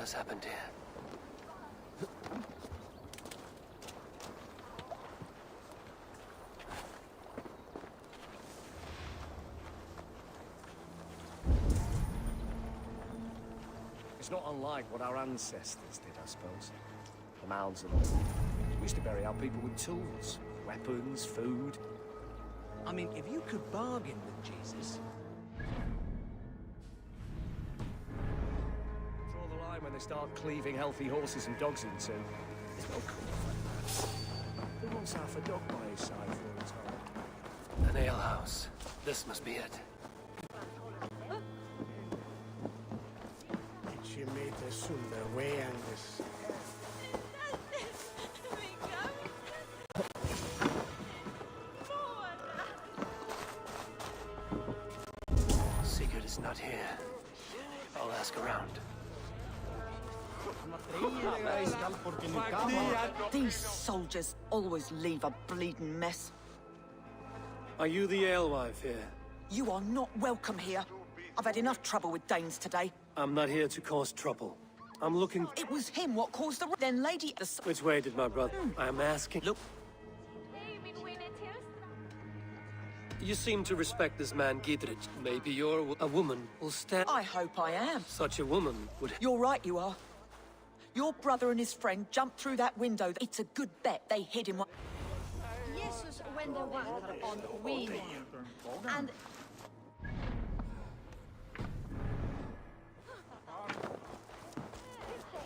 has happened here? It's not unlike what our ancestors did, I suppose. The mounds and all. We used to bury our people with tools, weapons, food. I mean, if you could bargain with Jesus... Draw the line when they start cleaving healthy horses and dogs in two. There's no comfort. Who wants half a dog by his side for his home? An alehouse. This must be it. Sigurd is not here. I'll ask around. These soldiers always leave a bleeding mess. Are you the alewife here? You are not welcome here. I've had enough trouble with Danes today. I'm not here to cause trouble. I'm looking... It was him what caused the... Then Lady... Which way did my brother... I'm asking... Look. You seem to respect this man, Gidrit. Maybe you're a woman will stand... I hope I am. Such a woman would... You're right, you are. Your brother and his friend jumped through that window. It's a good bet they hid him... Jesus went on wind. And...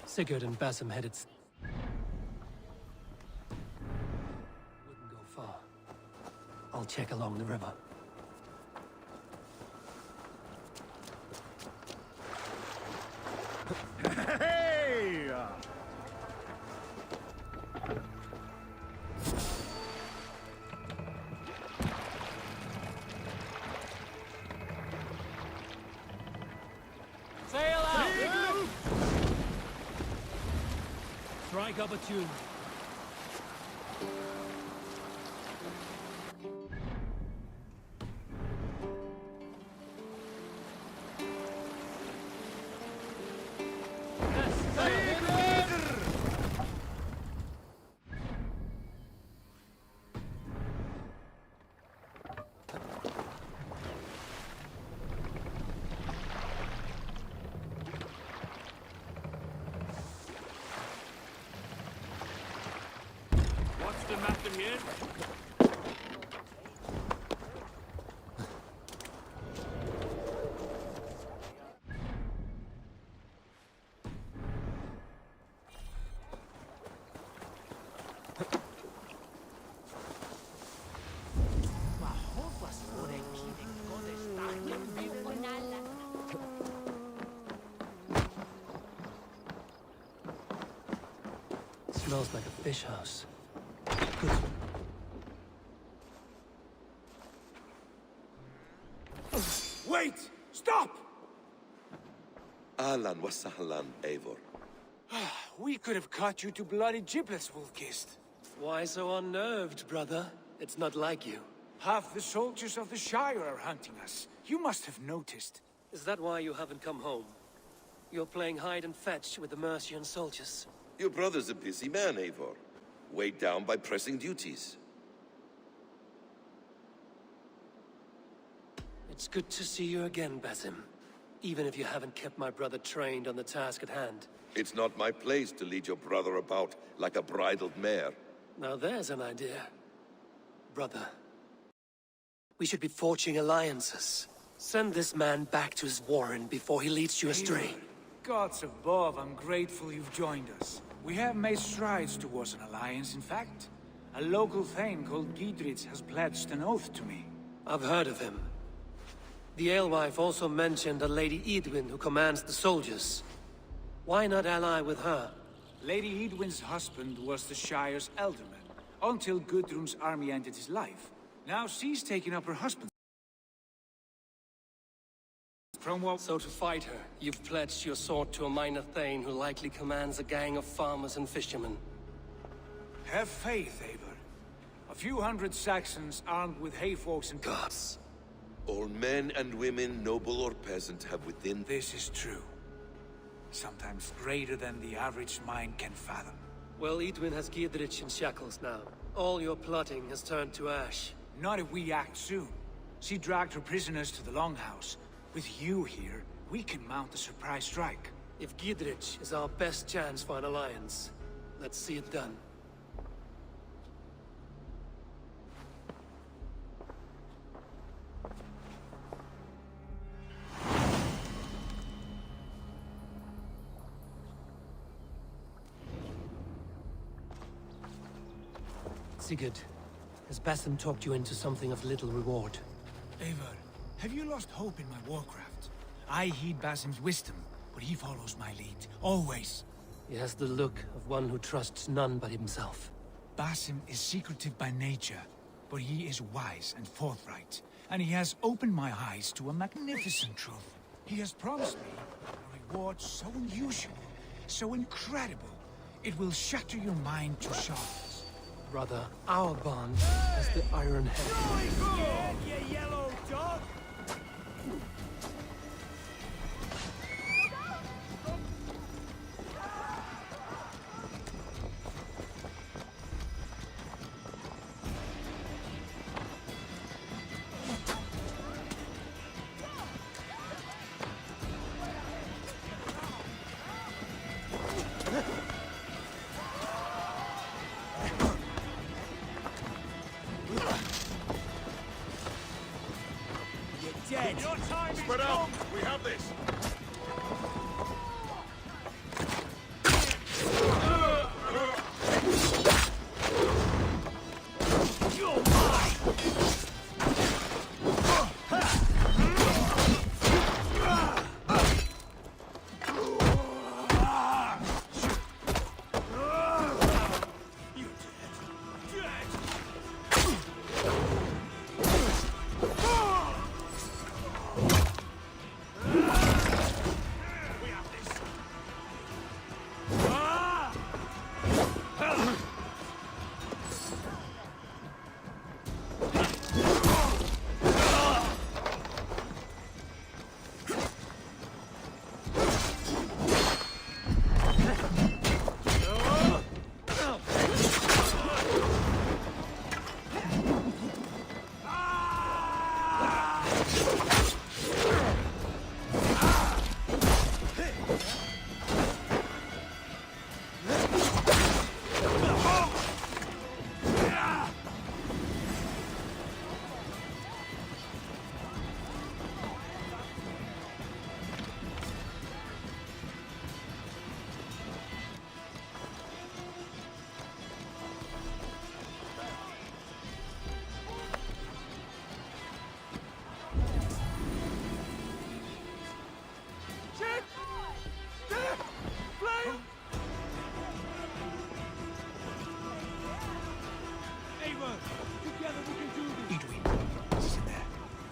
Sigurd and Basim headed... Wouldn't go far. I'll check along the river. Hey! Sail out! Strike up a tune. What's the matter here? Smells like a fish house. Wait! Stop! Ahlan wa sahlan, Eivor. We could have cut you to bloody giblets, Wolf-Kissed. Why so unnerved, brother? It's not like you. Half the soldiers of the Shire are hunting us. You must have noticed. Is that why you haven't come home? You're playing hide and fetch with the Mercian soldiers. Your brother's a busy man, Eivor. Weighed down by pressing duties. It's good to see you again, Basim. Even if you haven't kept my brother trained on the task at hand. It's not my place to lead your brother about like a bridled mare. Now there's an idea. Brother, we should be forging alliances. Send this man back to his warren before he leads you astray. Gods above, I'm grateful you've joined us. We have made strides towards an alliance, in fact. A local thane called Gidrit has pledged an oath to me. I've heard of him. The alewife also mentioned a Lady Edwin who commands the soldiers. Why not ally with her? Lady Edwin's husband was the Shire's elderman, until Gudrun's army ended his life. Now she's taken up her husband's. So to fight her, you've pledged your sword to a minor thane who likely commands a gang of farmers and fishermen. Have faith, Eivor. A few hundred Saxons armed with hayforks and Gods. All men and women, noble or peasant, have within... This is true. sometimes greater than the average mind can fathom. Well, Edwin has Giedrich in shackles now. All your plotting has turned to ash. Not if we act soon. She dragged her prisoners to the Longhouse. With you here, we can mount a surprise strike. If Giedrich is our best chance for an alliance, let's see it done. Sigurd, has Basim talked you into something of little reward? Eivor, have you lost hope in my warcraft? I heed Basim's wisdom, but he follows my lead, always. He has the look of one who trusts none but himself. Basim is secretive by nature, but he is wise and forthright, and he has opened my eyes to a magnificent truth. He has promised me a reward so unusual, so incredible, it will shatter your mind to sharpness. Brother, our bond is the Iron Head. You yellow dog! Dead. Your time Spread out! We have this! You're mine!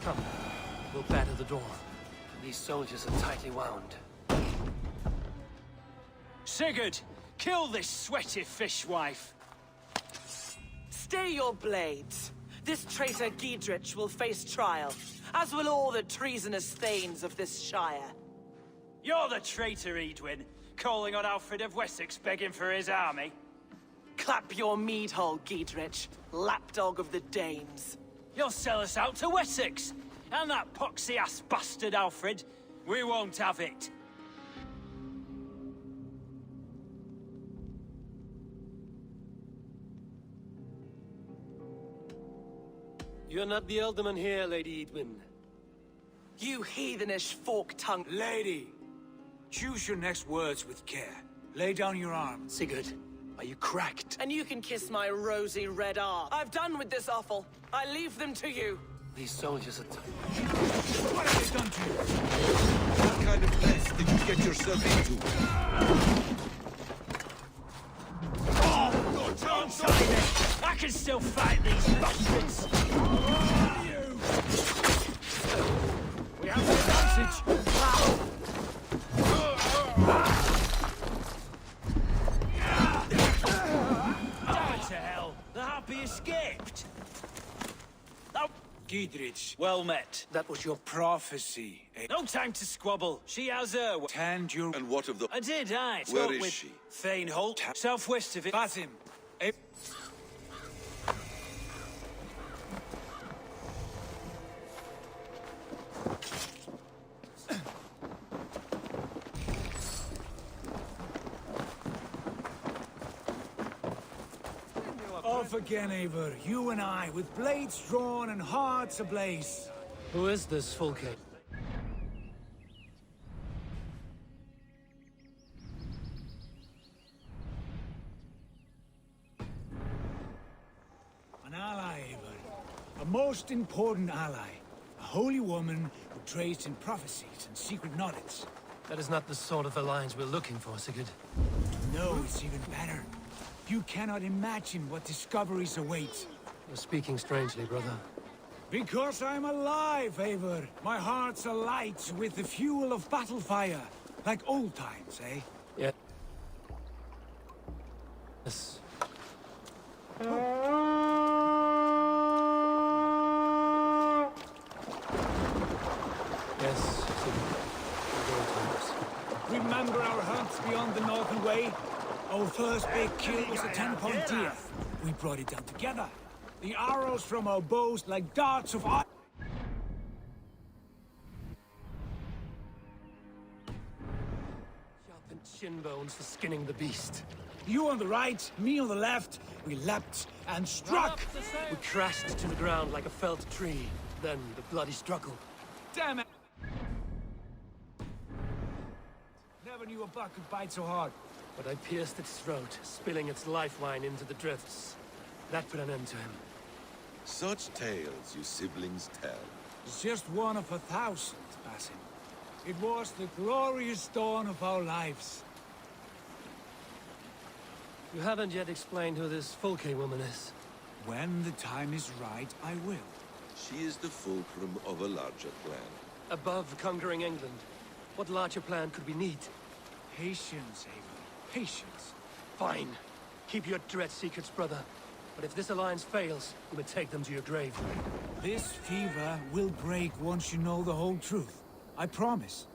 Come, we'll batter the door. These soldiers are tightly wound. Sigurd, kill this sweaty fishwife. Stay your blades. This traitor Giedrich will face trial, as will all the treasonous thanes of this shire. You're the traitor, Edwin, calling on Alfred of Wessex begging for his army. Clap your mead hole, Giedrich, lapdog of the Danes. You'll sell us out to Wessex, and that poxy-ass bastard Alfred. We won't have it. You're not the alderman here, Lady Edwin. You heathenish fork-tongued... Lady, choose your next words with care. Lay down your arms. Sigurd, are you cracked? And you can kiss my rosy red arm. I've done with this offal. I leave them to you. These soldiers are... What have they done to you? What kind of mess did you get yourself into? Oh, don't try me! I can still fight these bastards! We have the advantage! Damn it to hell! The harpy escaped! Oh, Giedrich. Well met. That was your Prophecy. No time to squabble. She has her... Tend your... And what of the... I did, aye. Where Talk is with she? Thane Holt, southwest of it. Basim. Off again, Eivor. You and I, with blades drawn and hearts ablaze. Who is this Fulke? An ally, Eivor. A most important ally. A holy woman who traced in prophecies and secret knowledge. That is not the sort of alliance we're looking for, Sigurd. No, it's even better. You cannot imagine what discoveries await. You're speaking strangely, brother. Because I'm alive, Eivor. My heart's alight with the fuel of battle fire. Like old times, eh? Yeah. Yes. Yes, Sigurd. Good times. Remember our hunts beyond the Northern Way? Our first big kill was a 10-point deer. We brought it down together. The arrows from our bows like darts of iron. Sharpened shin bones for skinning the beast. You on the right, me on the left. We leapt and struck. We crashed to the ground like a felled tree. Then the bloody struggle. Damn it! Never knew a buck could bite so hard. But I pierced its throat, spilling its life wine into the drifts. That put an end to him. Such tales you siblings tell. It's just one of 1,000, Basim. It was the glorious dawn of our lives. You haven't yet explained who this Fulke woman is. When the time is right, I will. She is the fulcrum of a larger plan. Above conquering England, what larger plan could we need? Patience, Eivor. Patience. Fine. Keep your dread secrets, brother. But if this alliance fails, you may take them to your grave. This fever will break once you know the whole truth. I promise.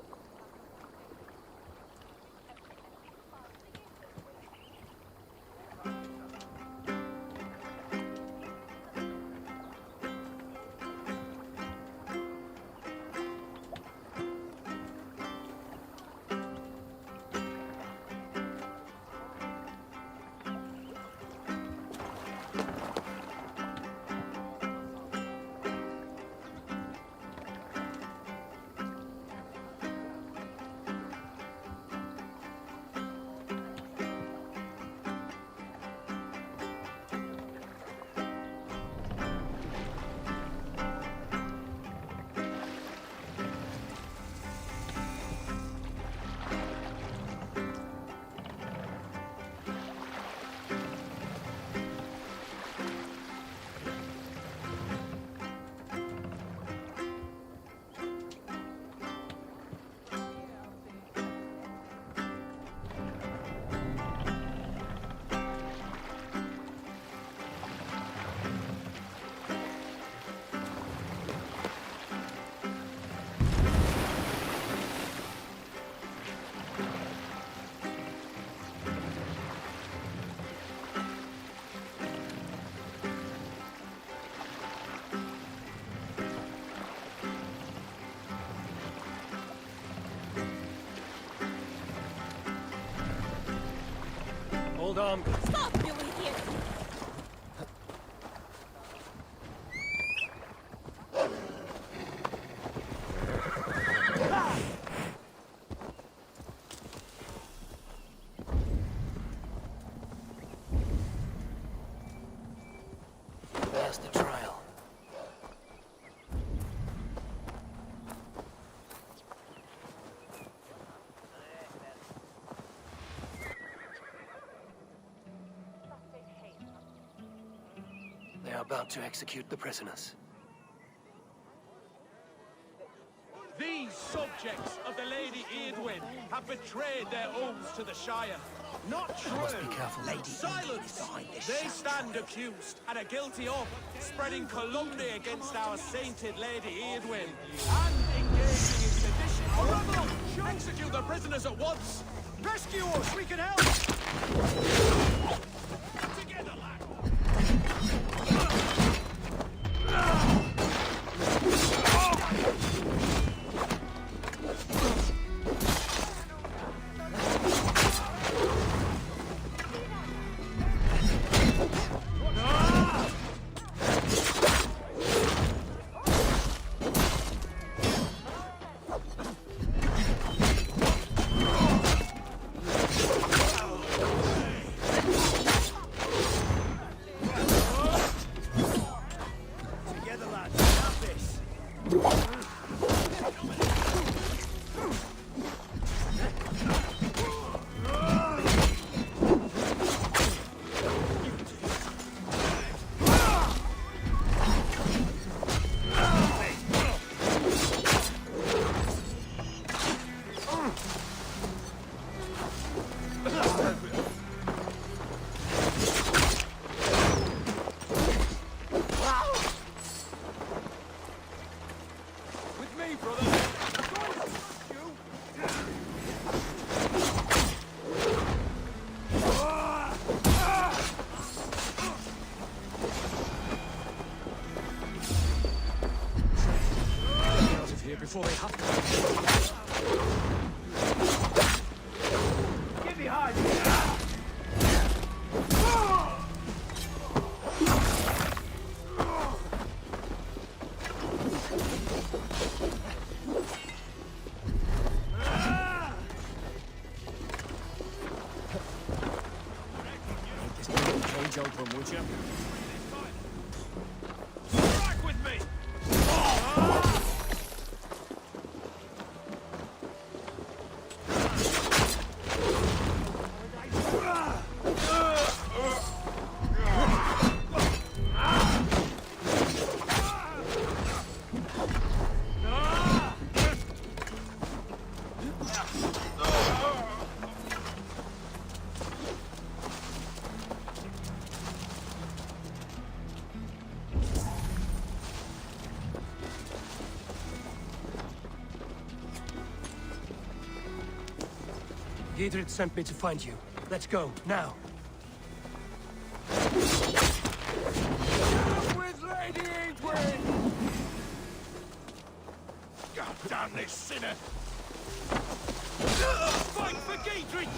Hold on. Stop, you idiot! There's the trial. They are about to execute the prisoners. These subjects subjects of the Lady Eardwin have betrayed their oaths to the Shire. Not true. Must be careful, Lady. Silence. They stand accused and are guilty of spreading calumny against our sainted Lady Eardwin and engaging in sedition or rebel. Execute the prisoners at once. Rescue us. We can help. Together, lad. Before they have to. Get behind me! Make this cage open, would you? Back with me! Gadget sent me to find you. Let's go, now. With Lady Eardwin! God damn this sinner! Fight for Gadget!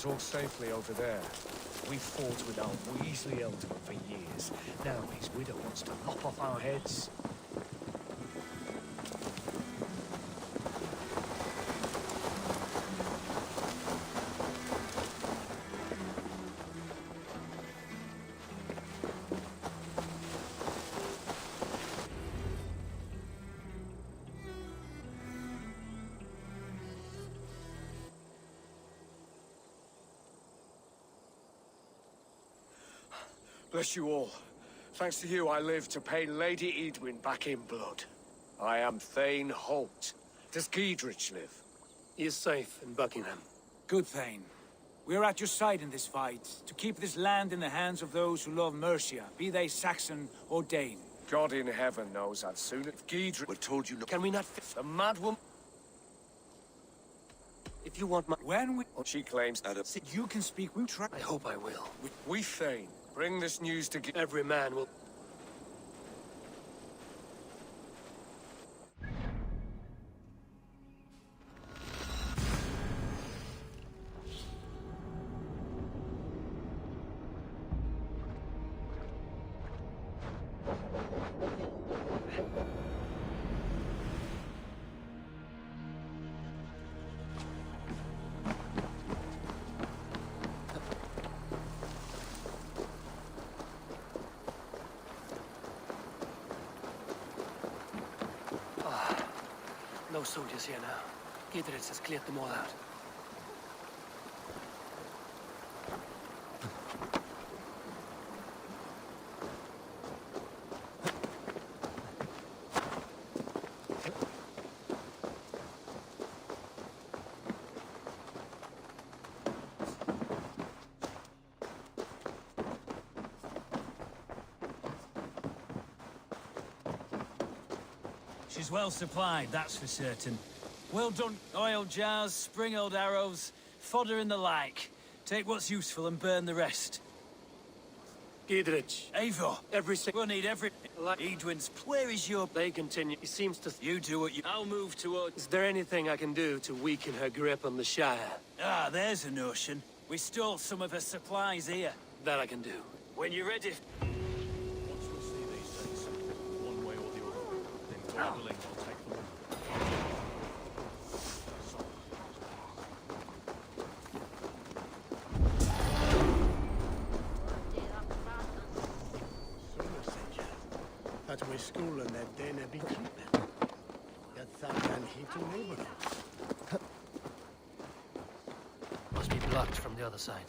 All safely over there. We fought with our Weasley Elderman for years. Now his widow wants to lop off our heads. Bless you all. Thanks to you, I live to pay Lady Eardwin back in blood. I am Thane Holt. Does Giedrich live? He is safe in Buckingham. Good Thane. We are at your side in this fight, to keep this land in the hands of those who love Mercia, be they Saxon or Dane. God in heaven knows I'd sooner if Giedrich... We're told you no. Can we not The mad woman... If you want my... When we... She claims... See, you can speak, we'll try... I hope I will. We Thane, bring this news to... Every man will... soldiers here now. Gidritz has cleared them all out. She's well supplied, that's for certain. Well done. Oil jars, spring-oiled arrows, fodder and the like. Take what's useful and burn the rest. Gidritz. Eivor, Everything. we'll need every... Edwin's, where is your... They continue. He seems to... You do what you... I'll move towards... Is there anything I can do to weaken her grip on the Shire? Ah, there's a notion. We stole some of her supplies here. That I can do. When you're ready... Once we'll see these days, one way or the other, then God willing, I'll take the win. Att vi skolan är den är bekymmer. Jag tar den hit till neighborhood. Must be blocked from the other side.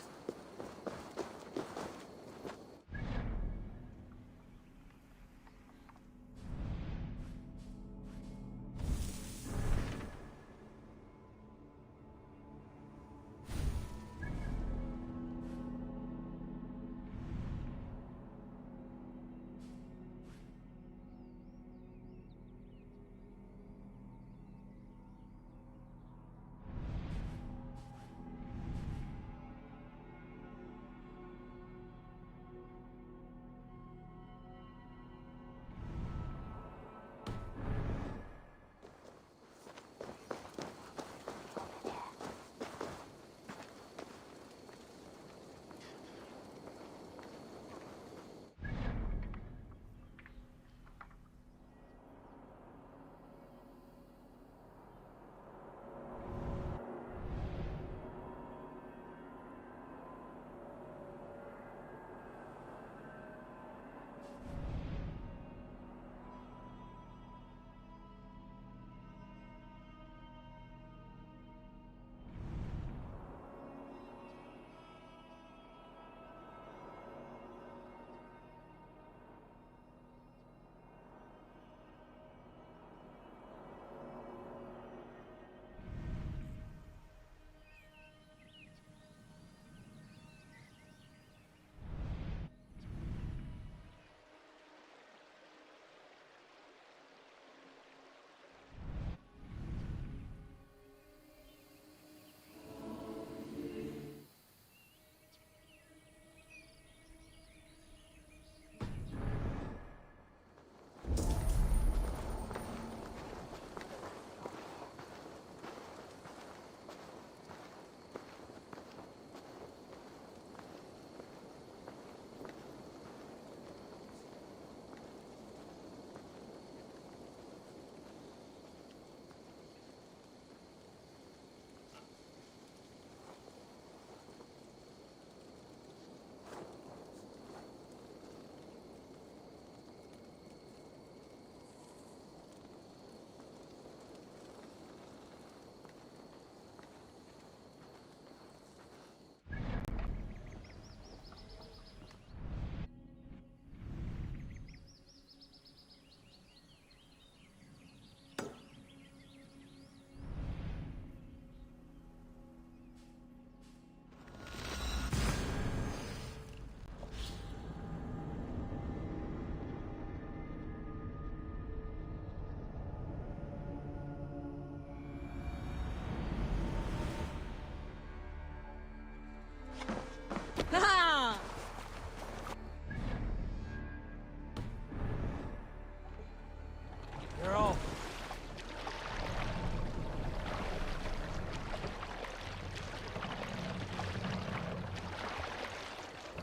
You're all...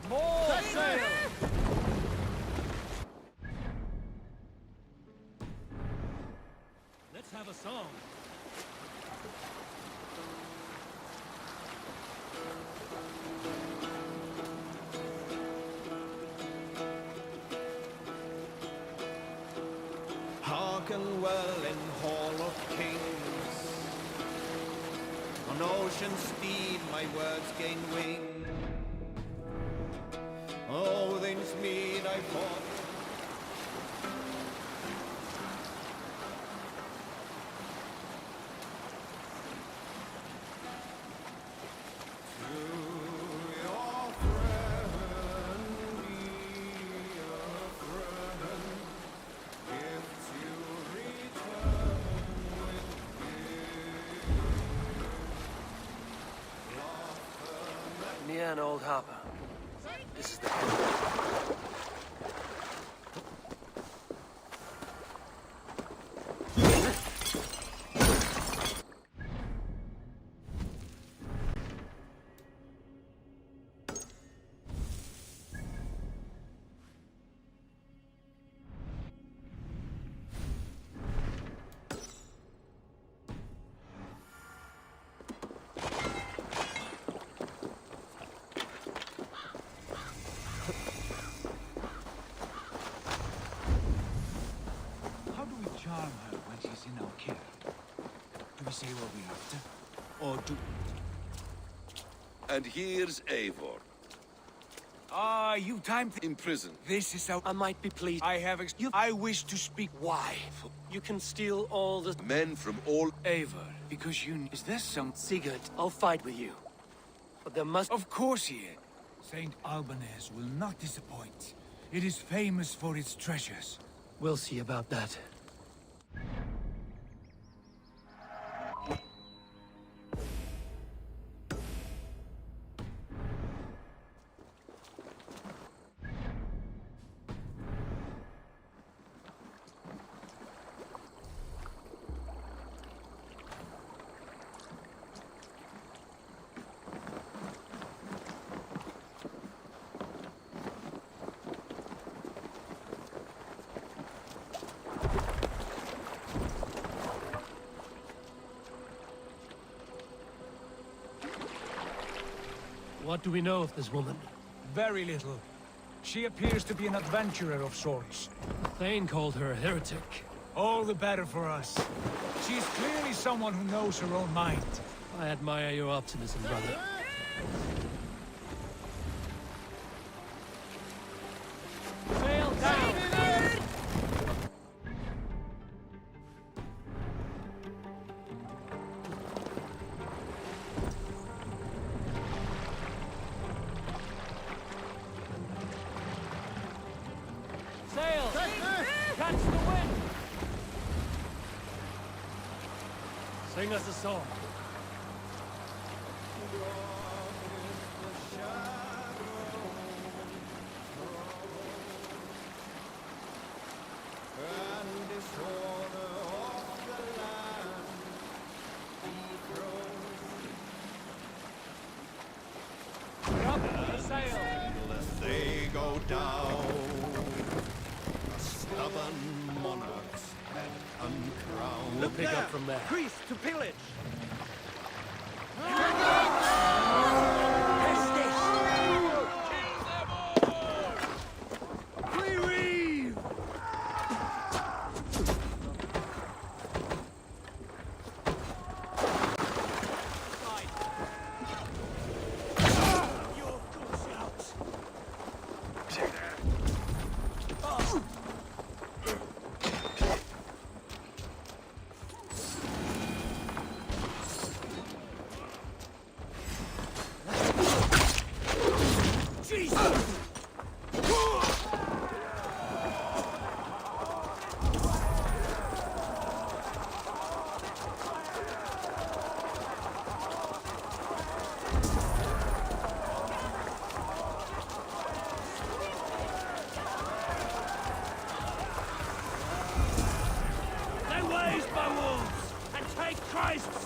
More sail! Let's have a song. Hearken well in Hall of Kings. On ocean speed my words gain wing. Odin's mead I fought. Near an old harbor. This is the... Charm her when she's in our care. Do we say what we're after? Or do... And here's Eivor, you time... in prison. This is how... I might be pleased. I have... I wish to speak... Why? You can steal all the... Men from all... Eivor, because you... Is there some... Sigurd, I'll fight with you. But there must... Of course he is. Saint Albanese will not disappoint. It is famous for its treasures. We'll see about that. What do we know of this woman? Very little. She appears to be an adventurer of sorts. Thane called her a heretic. All the better for us. She's clearly someone who knows her own mind. I admire your optimism, brother. Sail down! Sail! Catch the wind! Sing us a song. They go down. A stubborn monarch's head uncrowned. We'll pick up from there. Priest to pillage!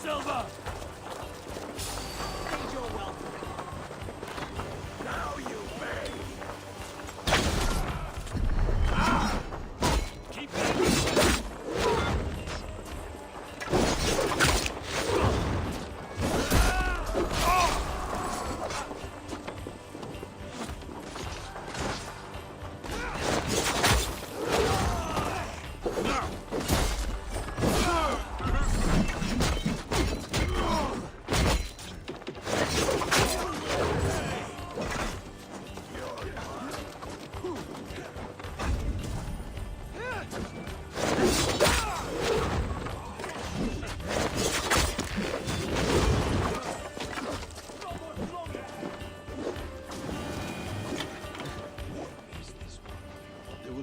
Silver! Now you may! Keep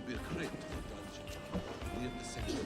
be a crate to the dungeon, near the center.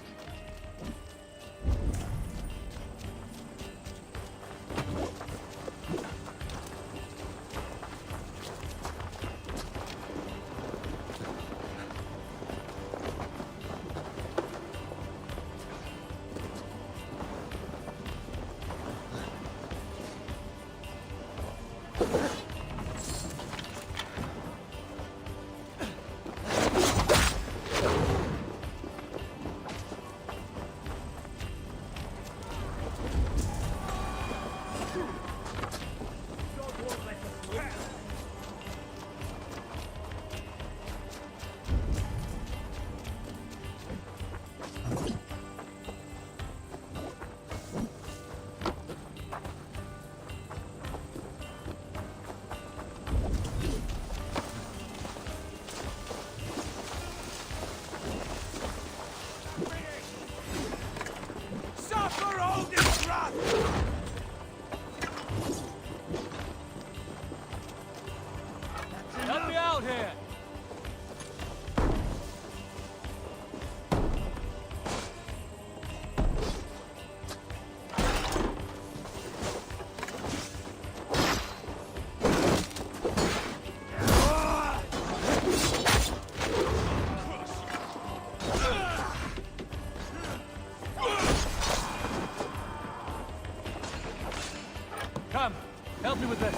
Suffer all this wrath! Help me out here! Come, help me with this.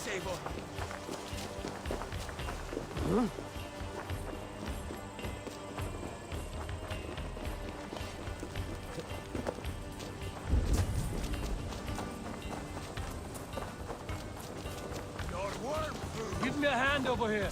Table. Give me a hand over here.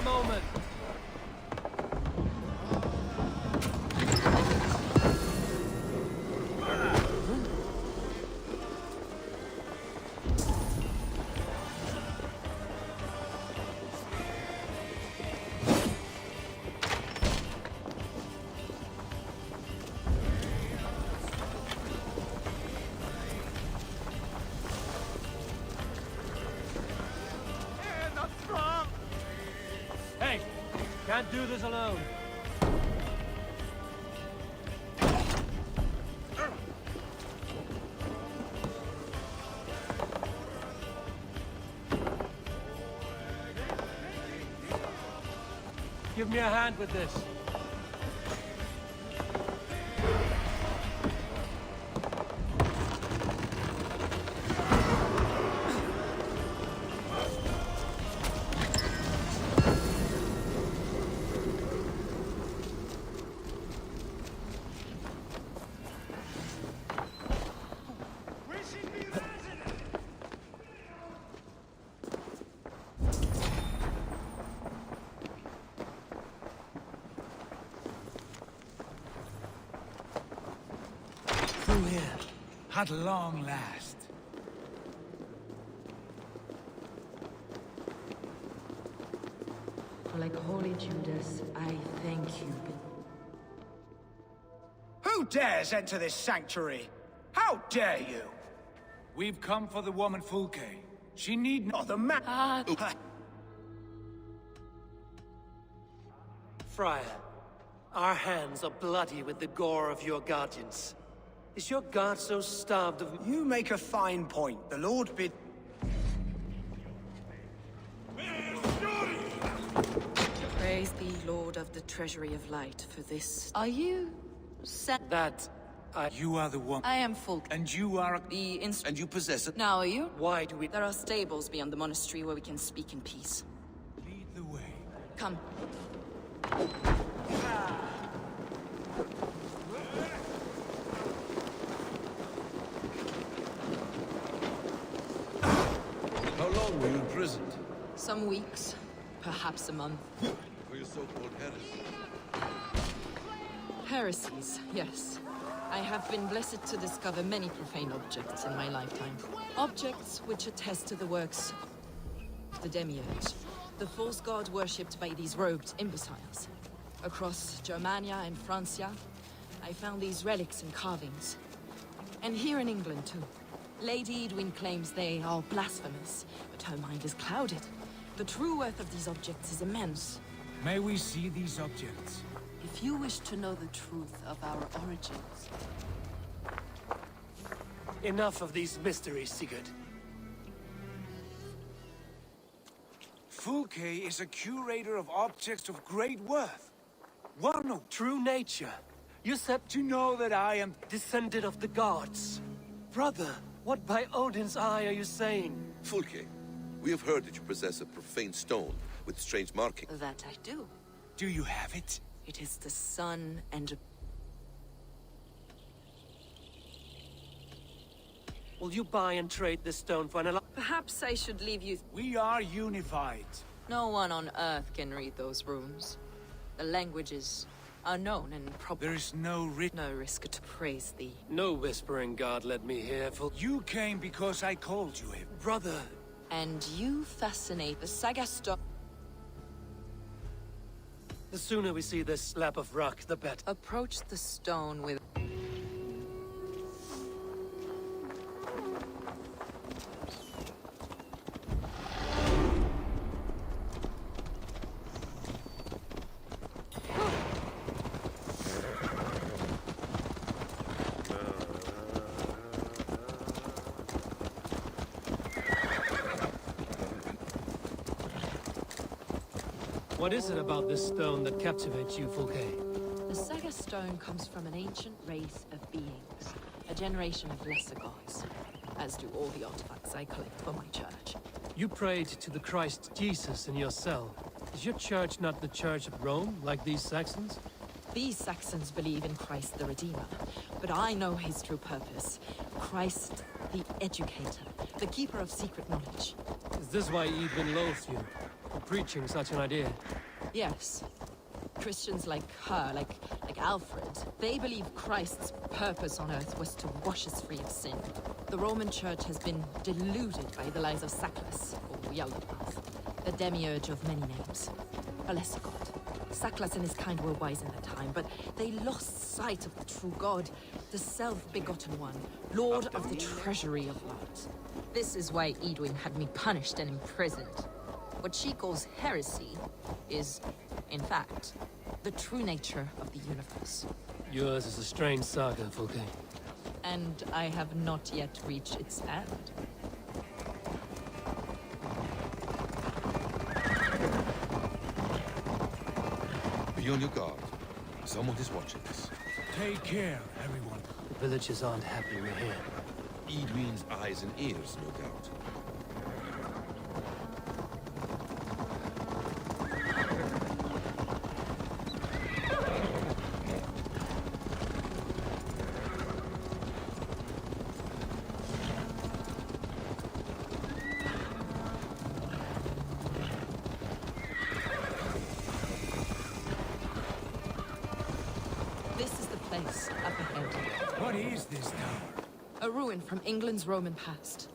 our moment. Hey, can't do this alone. Give me a hand with this. Through here. At long last. Like Holy Judas, I thank you. Who dares enter this sanctuary? How dare you? We've come for the woman Fulke. She need not the man. Friar, our hands are bloody with the gore of your guardians. Is your guard so starved of... You make a fine point. The Lord bid... Praise thee, Lord of the Treasury of Light, for this. Are you... That... You are the woman. I am Fulk. And you are a... And you possess it? Now are you? Why do we... There are stables beyond the monastery where we can speak in peace. Lead the way. Come. How long were you imprisoned? Some weeks, perhaps a month. For your so-called heresy? Heresies, yes. I have been blessed to discover many profane objects in my lifetime. Objects which attest to the works of the demiurge, the false god worshipped by these robed imbeciles. Across Germania and Francia, I found these relics and carvings. And here in England, too. Lady Edwin claims they are blasphemous, but her mind is clouded. The true worth of these objects is immense. May we see these objects? If you wish to know the truth of our origins... Enough of these mysteries, Sigurd. Fulke is a curator of objects of great worth. One of True nature. You said to know that I am... descended of the gods. Brother, what by Odin's eye are you saying? Fulke, we have heard that you possess a profane stone with strange marking. That I do. Do you have it? It is the sun and... Will you buy and trade this stone for an... Perhaps I should leave you... We are unified. No one on Earth can read those runes. The languages are known and probably... There is no risk to praise thee. No whispering god led me here, You came because I called you him. Brother... And you fascinate the saga stone. The sooner we see this slab of rock, the better. Approach the stone with... What is it about this stone that captivates you, Fulke? The saga stone comes from an ancient race of beings, a generation of lesser gods, as do all the artifacts I collect for my church. You prayed to the Christ Jesus in your cell. Is your church not the Church of Rome, like these Saxons? These Saxons believe in Christ the Redeemer, but I know his true purpose. Christ the Educator, the keeper of secret knowledge. Is this why Edwin loathes you? for preaching such an idea. Yes. Christians like her, like Alfred, they believe Christ's purpose on earth was to wash us free of sin. The Roman Church has been deluded by the lies of Saklas, or Yaldabaoth, the demiurge of many names, a lesser god. Saklas and his kind were wise in their time, but they lost sight of the true God, the self-begotten one, Lord of the treasury of light. This is why Edwin had me punished and imprisoned. What she calls heresy is, in fact, the true nature of the universe. Yours is a strange saga, Fulke. And I have not yet reached its end. Be on your guard. Someone is watching us. Take care, everyone. The villagers aren't happy we're here. Edwin's eyes and ears, no doubt. This is the place up ahead. What is this tower? A ruin from England's Roman past.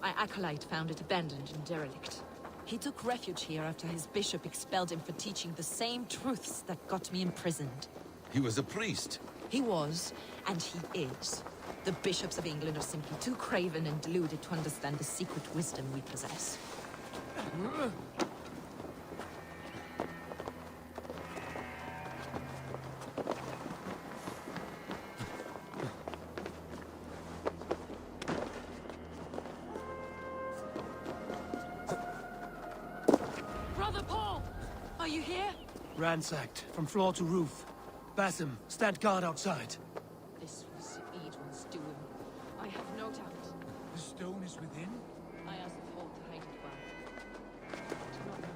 My acolyte found it abandoned and derelict. He took refuge here after his bishop expelled him for teaching the same truths that got me imprisoned. He was a priest. He was, and he is. The bishops of England are simply too craven and deluded to understand the secret wisdom we possess. Brother Paul! Are you here? Ransacked, from floor to roof. Basim, stand guard outside. This was Edwin's doing. I have no doubt. The stone is within? I asked Paul to hide it well. I do not know.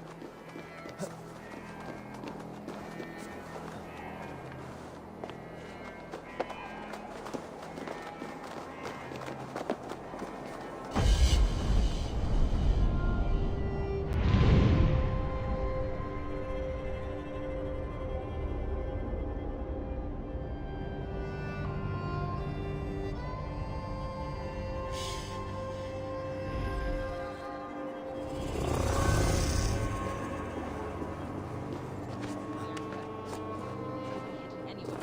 Anyway.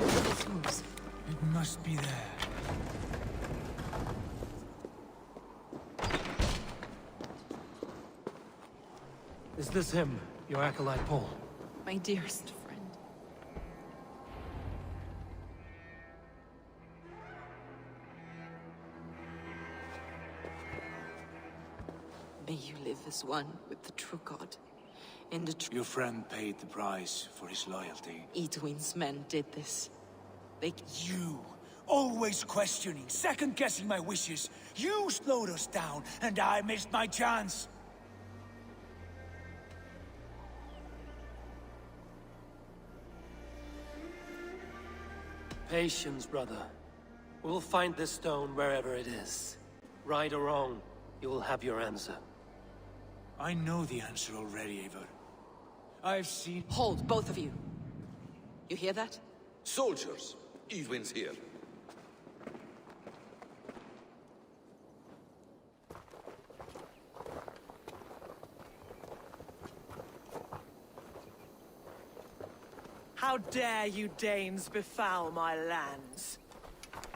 This moves. It must be there. Is this him, your acolyte Paul? My dearest friend. May you live as one with the true God. In the true... Your friend paid the price for his loyalty. Edwin's men did this. They... You, always questioning, second-guessing my wishes. You slowed us down, and I missed my chance. Patience, brother. We'll find this stone wherever it is. Right or wrong, you will have your answer. I know the answer already, Eivor. I've seen... Hold, both of you. You hear that? Soldiers, Edwin's here. How dare you Danes befoul my lands?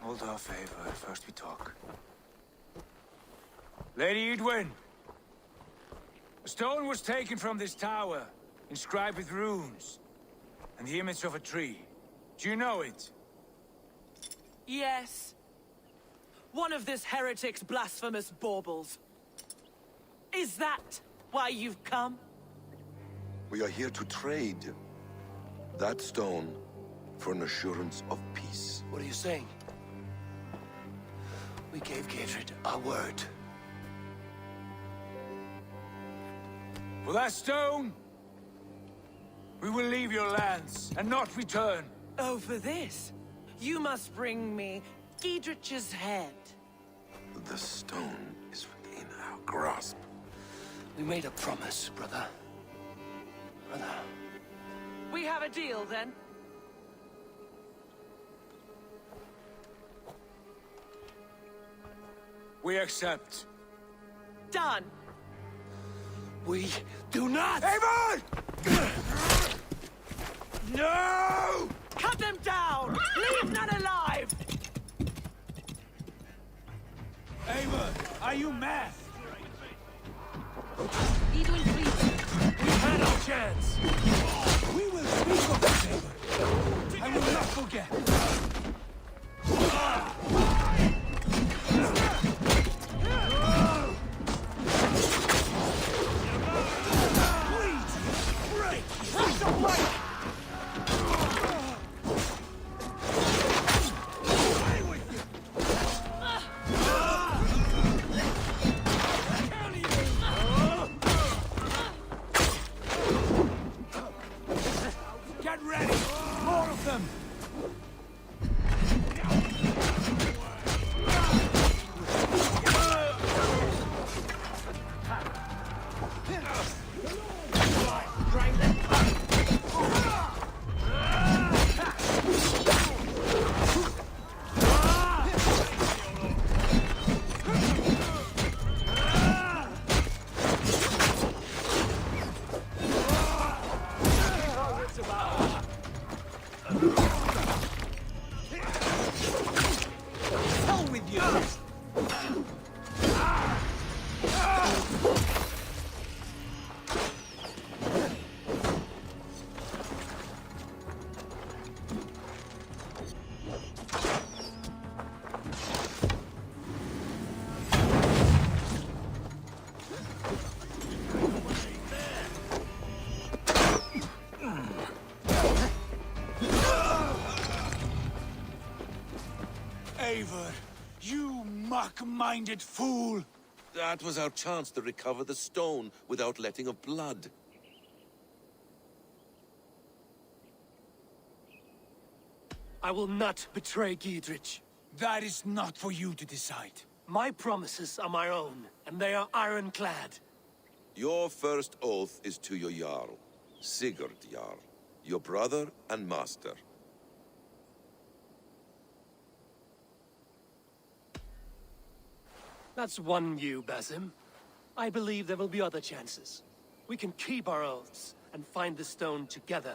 Hold off, Eivor. First we talk. Lady Edwin! A stone was taken from this tower, inscribed with runes, and the image of a tree. Do you know it? Yes. One of this heretic's blasphemous baubles. Is that why you've come? We are here to trade that stone for an assurance of peace. What are you saying? We gave Gadget our word. For that stone, we will leave your lands and not return. Oh, for this, you must bring me Giedrich's head. The stone is within our grasp. We made a promise, brother. Brother. We have a deal, then? We accept. Done. We do not! Avon! No! Cut them down! Leave none alive! Avon, are you mad? Edwin, please. We've had our chance! We will speak of this, Avon. I will not forget. Get ready! More of them! Hell with you! Eivor, you mock-minded fool! That was our chance to recover the stone without letting of blood. I will not betray Giedrich. That is not for you to decide. My promises are my own, and they are ironclad. Your first oath is to your Jarl, Sigurd Jarl, your brother and master. That's one you, Basim. I believe there will be other chances. We can keep our oaths and find the stone together.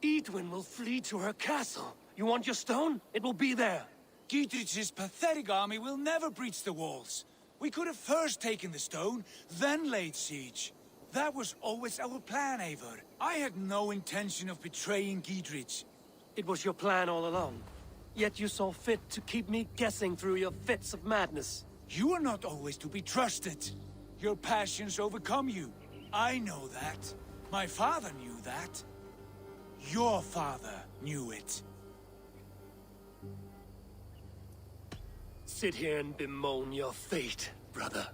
Edwin will flee to her castle. You want your stone? It will be there. Giedrich's pathetic army will never breach the walls. We could have first taken the stone, then laid siege. That was always our plan, Eivor. I had no intention of betraying Giedrich. It was your plan all along. Yet you saw fit to keep me guessing through your fits of madness. You are not always to be trusted. Your passions overcome you. I know that. My father knew that. Your father knew it. Sit here and bemoan your fate, brother.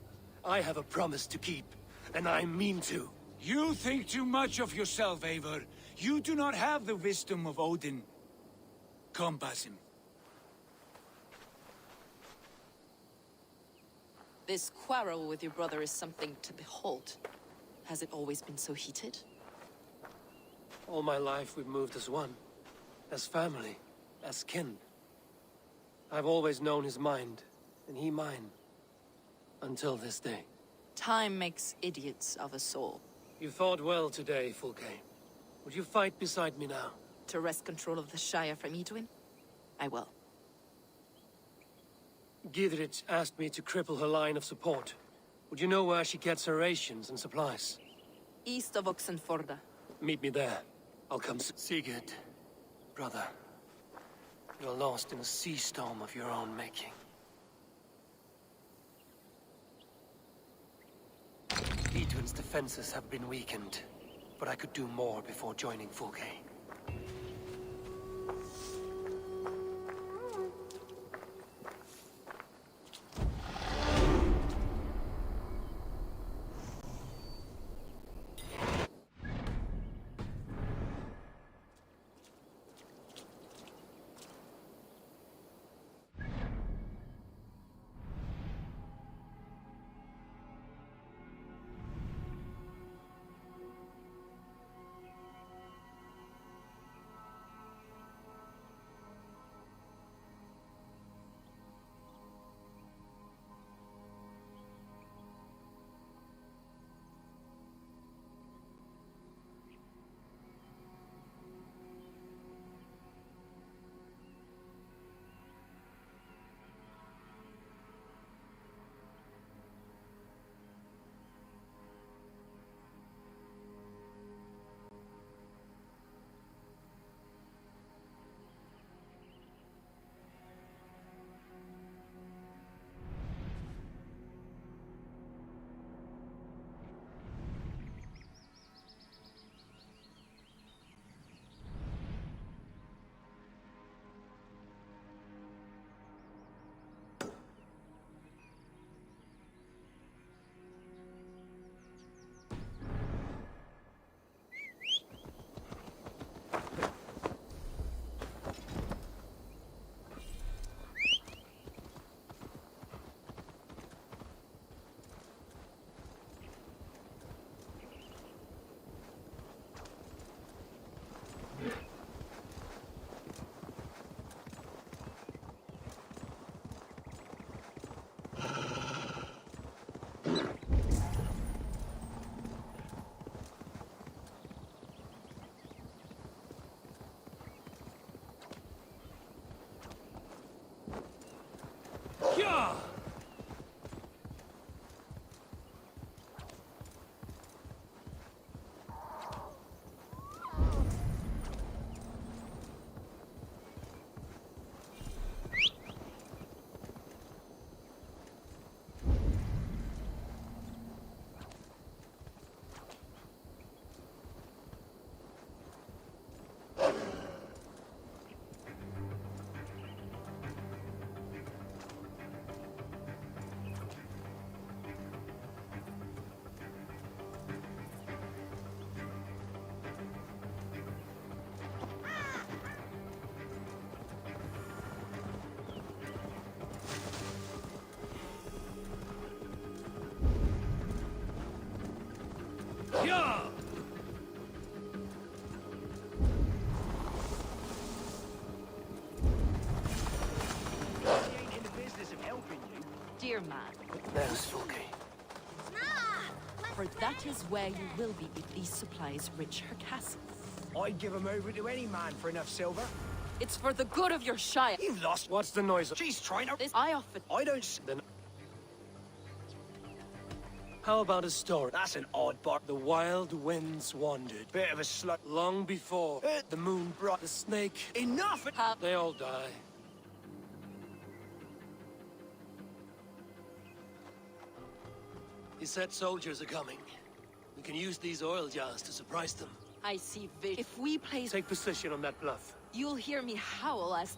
I have a promise to keep, and I mean to. You think too much of yourself, Eivor. You do not have the wisdom of Odin. Come, Basim. This quarrel with your brother is something to behold. Has it always been so heated? All my life we've moved as one. As family. As kin. I've always known his mind, and he mine. Until this day. Time makes idiots of us all. You fought well today, Fulke. Would you fight beside me now? To wrest control of the Shire from Edwin? I will. Giedrich asked me to cripple her line of support. Would you know where she gets her rations and supplies? East of Oxenforda. Meet me there. I'll come Sigurd, brother. You're lost in a sea storm of your own making. Idun's defenses have been weakened, but I could do more before joining Fulke. Dear man, There's Fulke. for that is where you will be if these supplies reach her castle. I'd give him over to any man for enough silver. It's for the good of your shire. You've lost. What's the noise? She's trying to... This I offered. I don't... Then... How about a story? That's an odd bar. The wild winds wandered. Bit of a slut. Long before the moon brought the snake. Enough! They all die. He said soldiers are coming. We can use these oil jars to surprise them. I see vision. If we place... Take position on that bluff. You'll hear me howl as...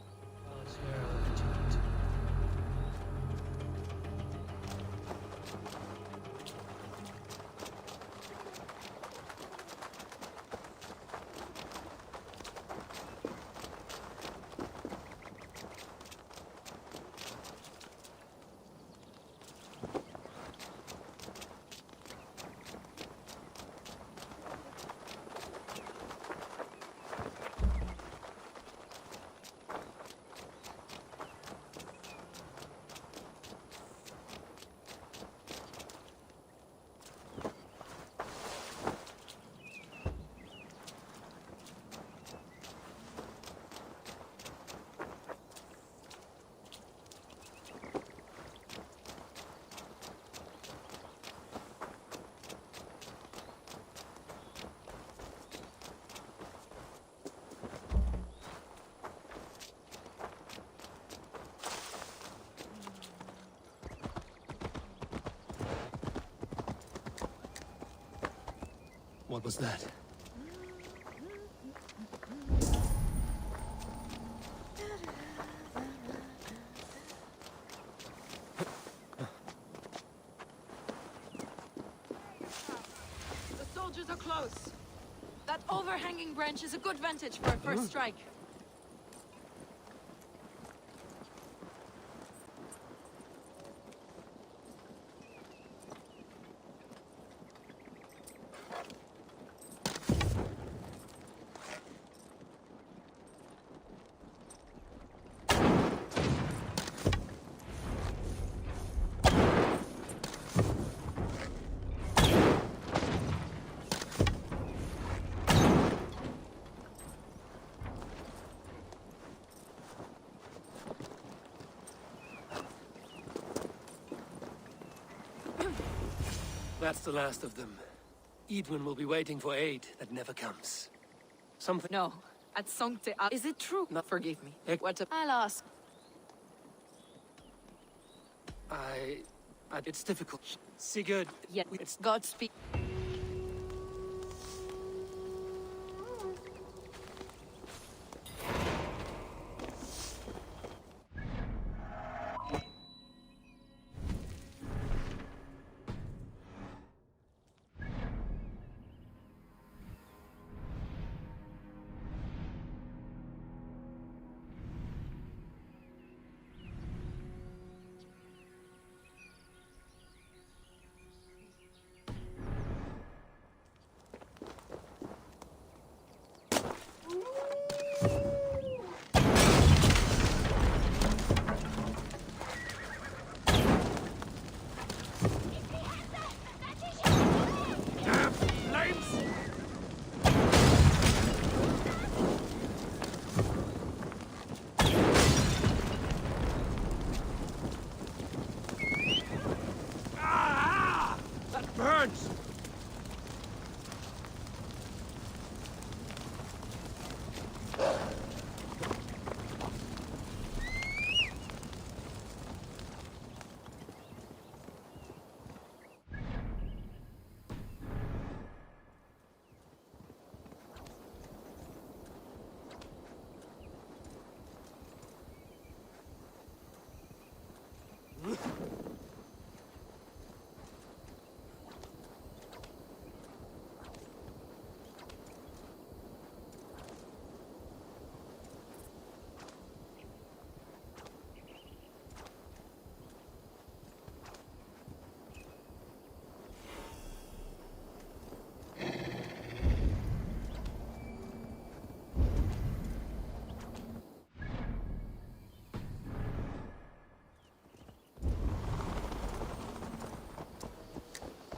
What was that? The soldiers are close. That overhanging branch is a good vantage for a first strike. That's the last of them. Edwin will be waiting for aid that never comes. Something... No, at Sancte... Is it true? No. Forgive me. What I'll ask. It's difficult. Sigurd... Yeah, It's... Godspeed. Burns!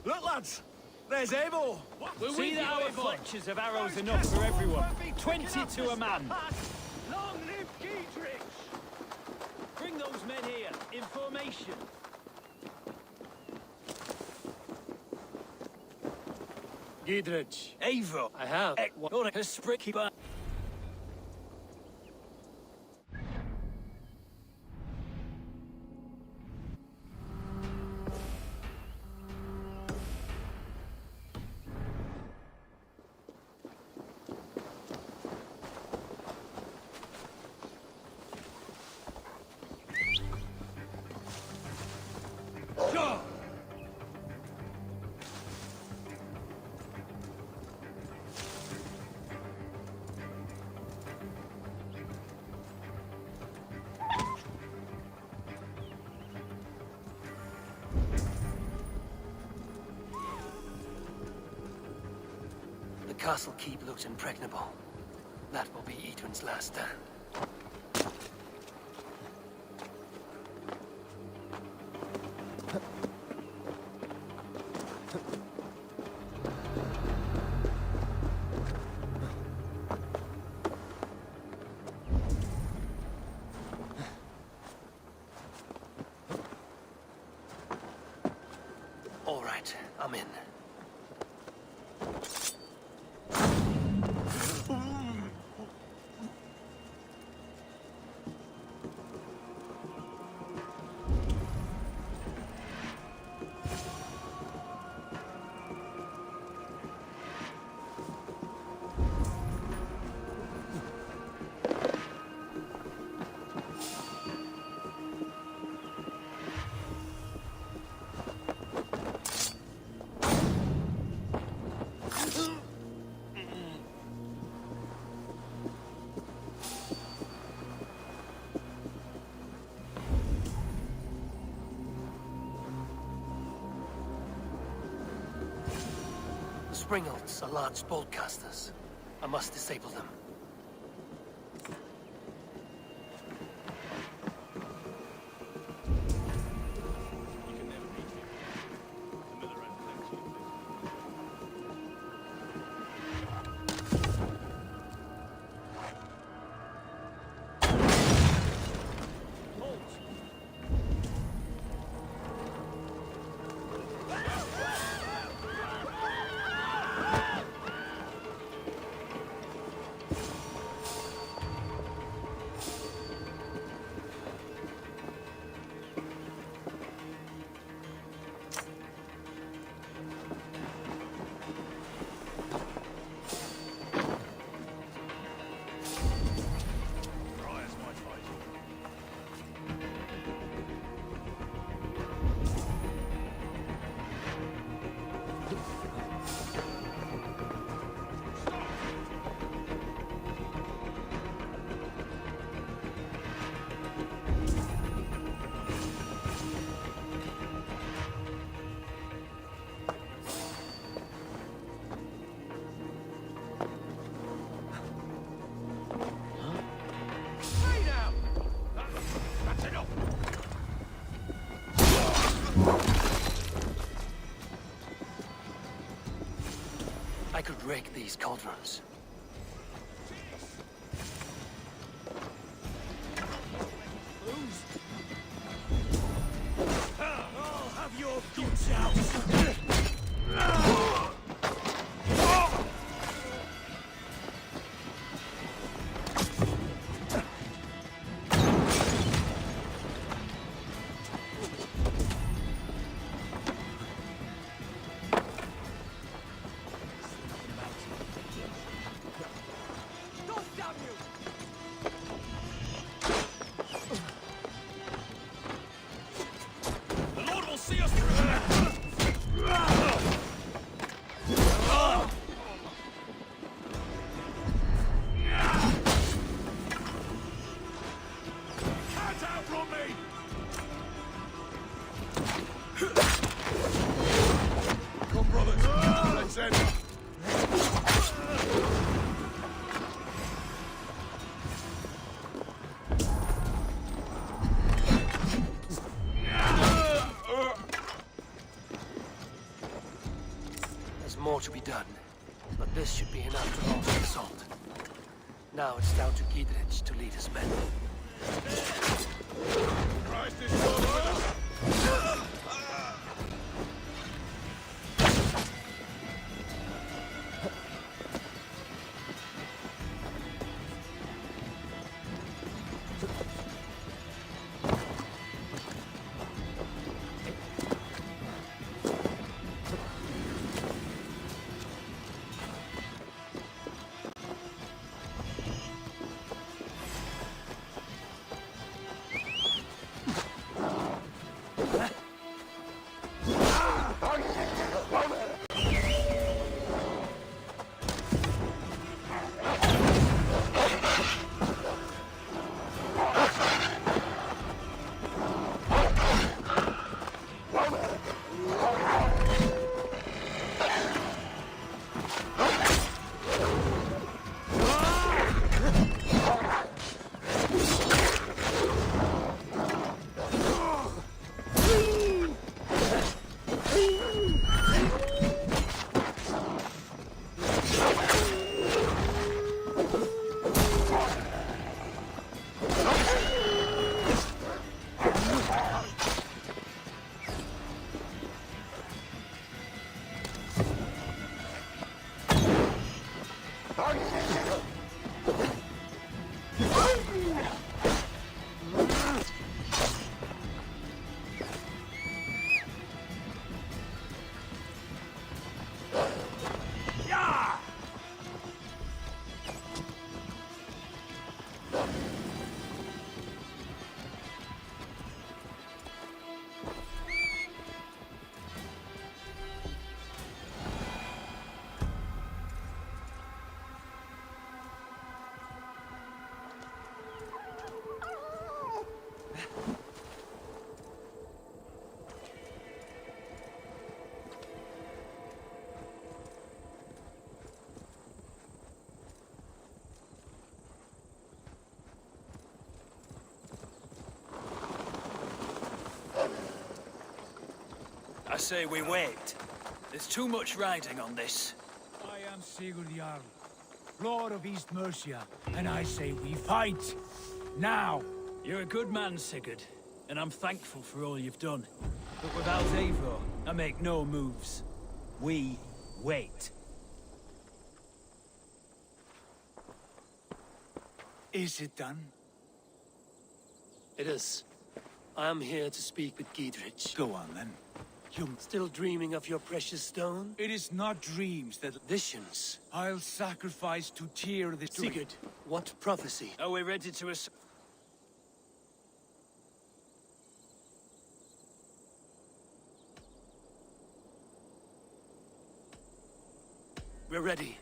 Look, lads! There's Evo! See that our fletchers have arrows enough for everyone. 20 to a man. Long live Giedrich! Bring those men here, in formation. Giedrich. Eivor. I have. Her spricky bar. The castle keep looks impregnable. That will be Edwin's last stand. All right, I'm in. Springalds are large boltcasters. I must disable them. I could rake these cauldrons. I'll have your guts out! More to be done, but this should be enough to launch the assault. Now it's down to Giedrich to lead his men. Christ is God with us! I say we wait. There's too much riding on this. I am Sigurd Jarl, Lord of East Mercia, and I say we fight! Now! You're a good man, Sigurd, and I'm thankful for all you've done. But without Eivor, I make no moves. We wait. Is it done? It is. I am here to speak with Giedrich. Go on, then. You... Still dreaming of your precious stone? It is not dreams that... Visions. I'll sacrifice to tear this... Sigurd, what prophecy? Are we ready to We're ready.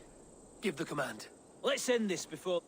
Give the command. Let's end this before...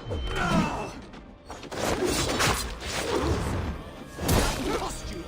Cost you!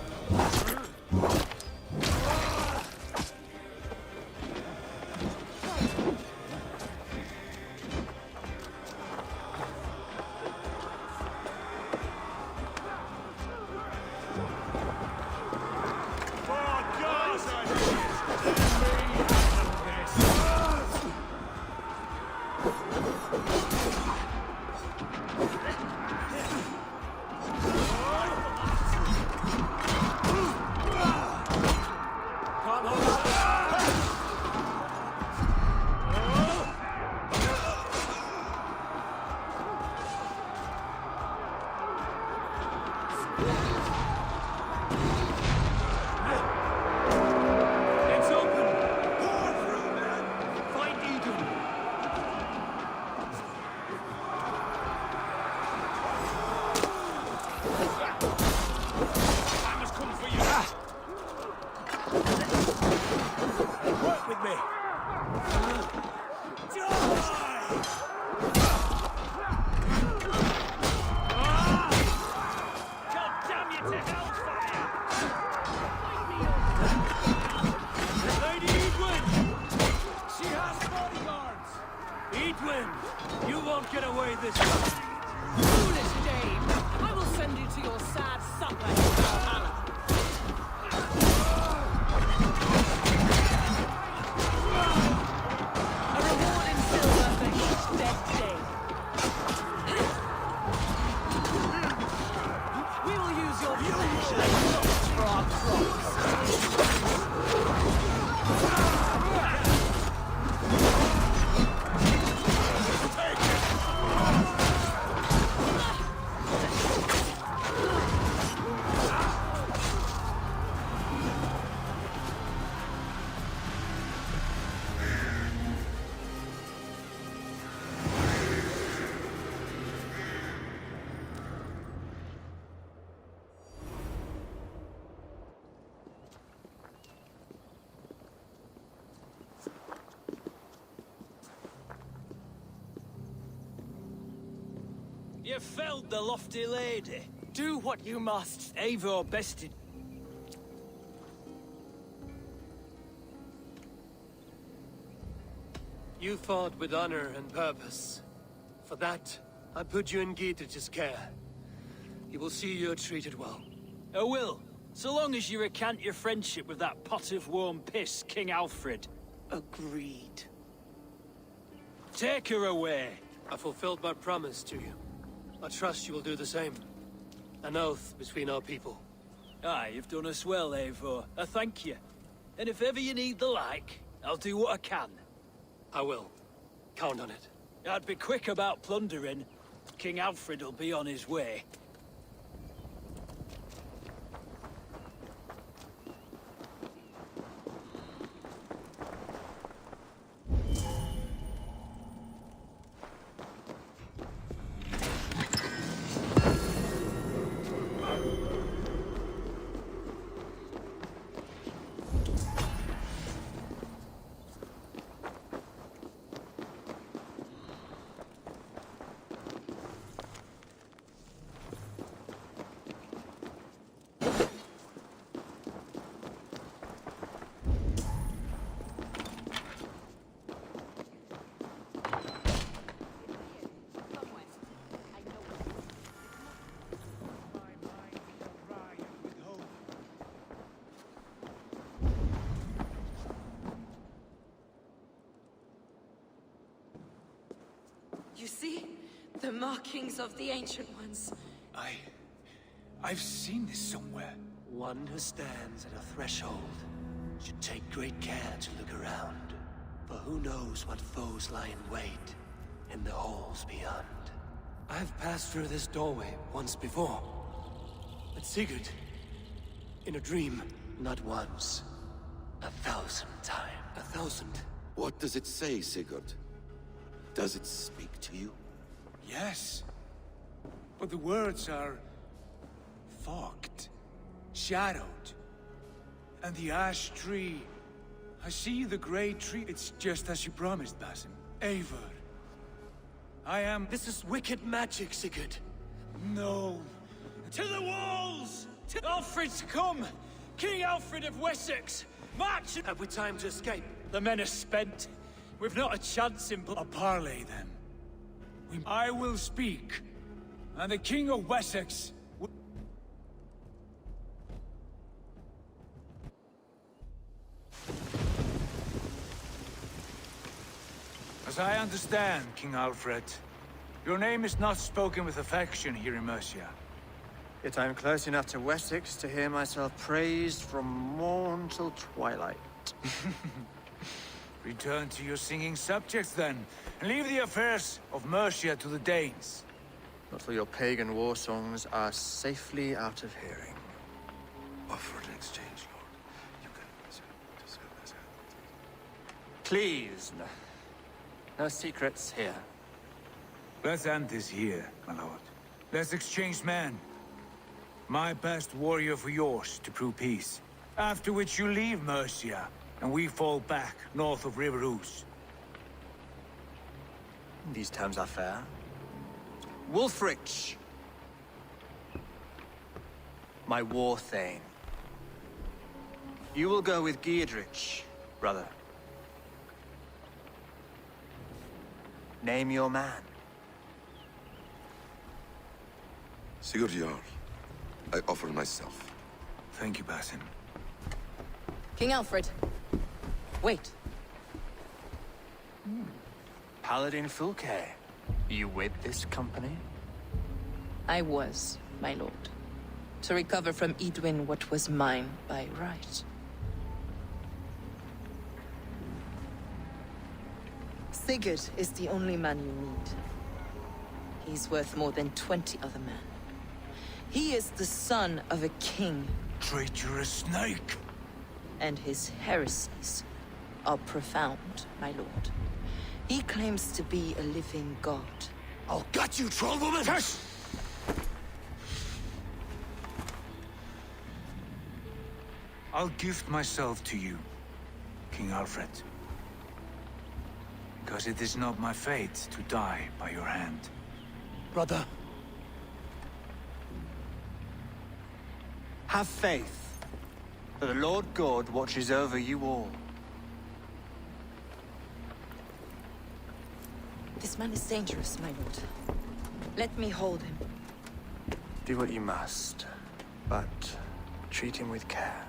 You won't get away this time. Foolish dame! I will send you to your sad supper in Valhalla. A reward in silver for each dead day. We will use your flesh as crops for our crops. You felled the lofty lady. Do what you must. Eivor bested. You fought with honor and purpose. For that, I put you in Gietrich's care. He will see you're treated well. I will, so long as you recant your friendship with that pot of warm piss, King Alfred. Agreed. Take her away. I fulfilled my promise to you. I trust you will do the same. An oath between our people. Aye, you've done us well, Eivor. I thank you. And if ever you need the like, I'll do what I can. I will. Count on it. I'd be quick about plundering. King Alfred will be on his way. You see? The markings of the Ancient Ones. I've seen this somewhere. One who stands at a threshold should take great care to look around. For who knows what foes lie in wait in the halls beyond. I've passed through this doorway once before. But Sigurd, in a dream, not once, 1,000 times. 1,000? What does it say, Sigurd? Does it speak to you? Yes. But the words are... fogged. Shadowed. And the ash tree... I see the great tree. It's just as you promised, Basim. Eivor. I am... This is wicked magic, Sigurd. No. To the walls! Alfred's come! King Alfred of Wessex! March! Have we time to escape? The men are spent. We've not a chance in... A parley, then. I will speak, and the King of Wessex... As I understand, King Alfred, your name is not spoken with affection here in Mercia. Yet I am close enough to Wessex to hear myself praised from morn till twilight. Return to your singing subjects, then, and leave the affairs of Mercia to the Danes. Not till your pagan war songs are safely out of hearing. Offer an exchange, Lord. You can... Please, no secrets here. Let's end this here, my lord. Let's exchange men. My best warrior for yours to prove peace. After which you leave Mercia, and we fall back north of River Ouse. These terms are fair. Wulfrich, my war thane. You will go with Giedrich, brother. Name your man. Sigurd Jarl, I offer myself. Thank you, Basim. King Alfred. Wait. Paladin Fulke, you with this company? I was, my lord. To recover from Edwin what was mine by right. Sigurd is the only man you need. He's worth more than 20 other men. He is the son of a king. Traitorous snake! And his heresies are profound, my lord. He claims to be a living god. I'll gut you, troll woman! Hush! I'll gift myself to you, King Alfred. Because it is not my fate to die by your hand. Brother. Have faith, for the Lord God watches over you all. This man is dangerous, my lord. Let me hold him. Do what you must, but treat him with care.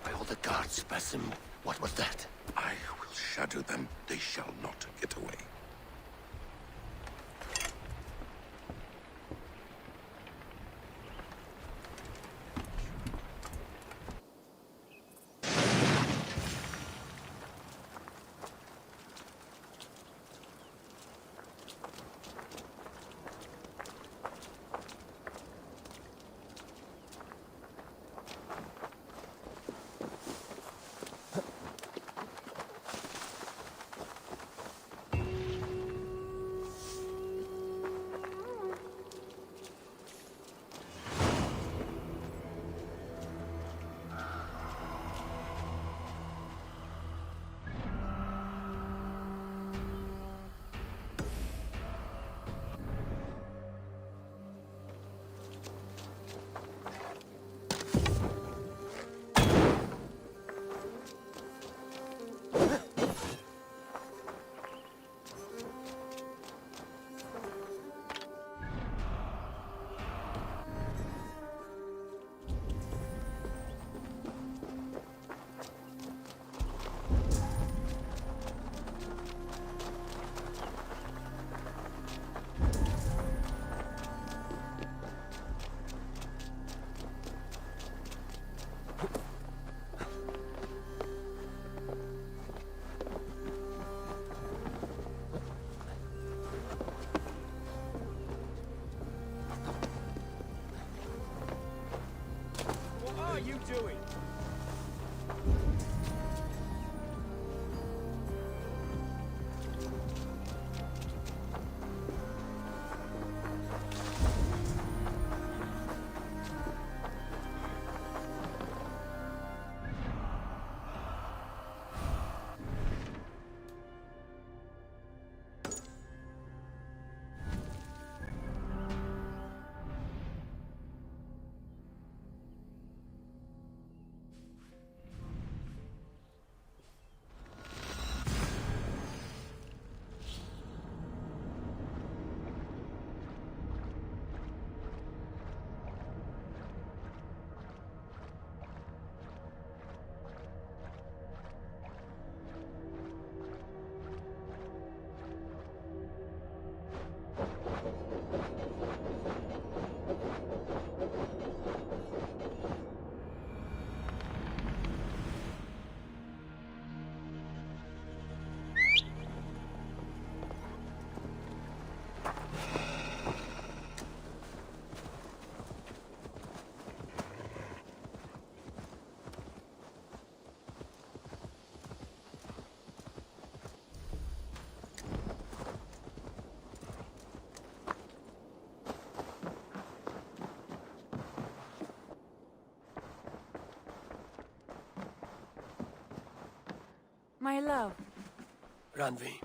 By all the gods, Basim, what was that? I will shatter them. They shall not get away. What are you doing? My love, Ranvi,